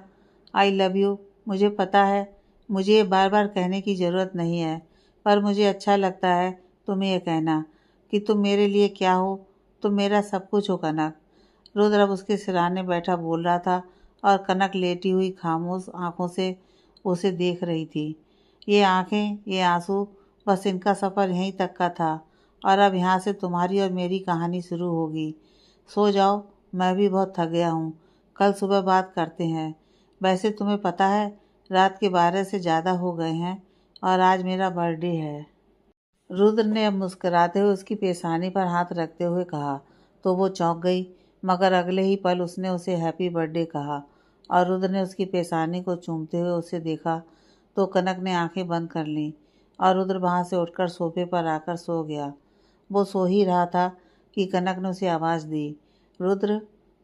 आई लव यू, मुझे पता है मुझे ये बार बार कहने की ज़रूरत नहीं है, पर मुझे अच्छा लगता है तुम्हें ये कहना कि तुम मेरे लिए क्या हो। तुम मेरा सब कुछ हो कनक। रुद्र अब उसके सिरहाने बैठा बोल रहा था और कनक लेटी हुई खामोश आंखों से उसे देख रही थी। ये आंखें, ये आंसू, बस इनका सफ़र यहीं तक का था और अब यहाँ से तुम्हारी और मेरी कहानी शुरू होगी। सो जाओ, मैं भी बहुत थक गया हूँ। कल सुबह बात करते हैं। वैसे तुम्हें पता है रात के 12 से ज़्यादा हो गए हैं और आज मेरा बर्थडे है। रुद्र ने अब मुस्कुराते हुए उसकी पेशानी पर हाथ रखते हुए कहा तो वो चौंक गई, मगर अगले ही पल उसने उसे हैप्पी बर्थडे कहा और रुद्र ने उसकी पेशानी को चूमते हुए उसे देखा तो कनक ने आंखें बंद कर लीं और रुद्र वहाँ से उठकर सोफे पर आकर सो गया। वो सो ही रहा था कि कनक ने उसे आवाज़ दी, रुद्र।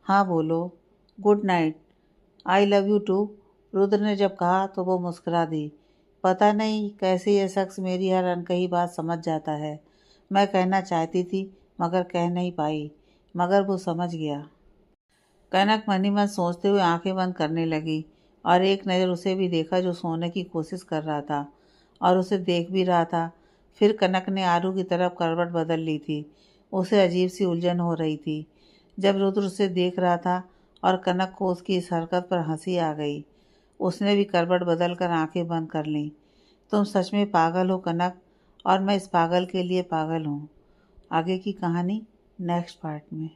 हाँ बोलो। Good night. I love you too. Rudra ने जब कहा तो वो मुस्कुरा दी। पता नहीं कैसे यह शख्स मेरी हर अनकही बात समझ जाता है। मैं कहना चाहती थी मगर कह नहीं पाई, मगर वो समझ गया। कनक मन ही मन सोचते हुए आंखें बंद करने लगी और एक नज़र उसे भी देखा जो सोने की कोशिश कर रहा था और उसे देख भी रहा था। फिर कनक ने आरू की तरफ करवट बदल ली थी। उसे अजीब सी उलझन हो रही थी जब रुद्र उसे देख रहा था और कनक को उसकी इस हरकत पर हंसी आ गई। उसने भी करवट बदल कर आंखें बंद कर लीं। तुम सच में पागल हो कनक, और मैं इस पागल के लिए पागल हूँ। आगे की कहानी नेक्स्ट पार्ट में।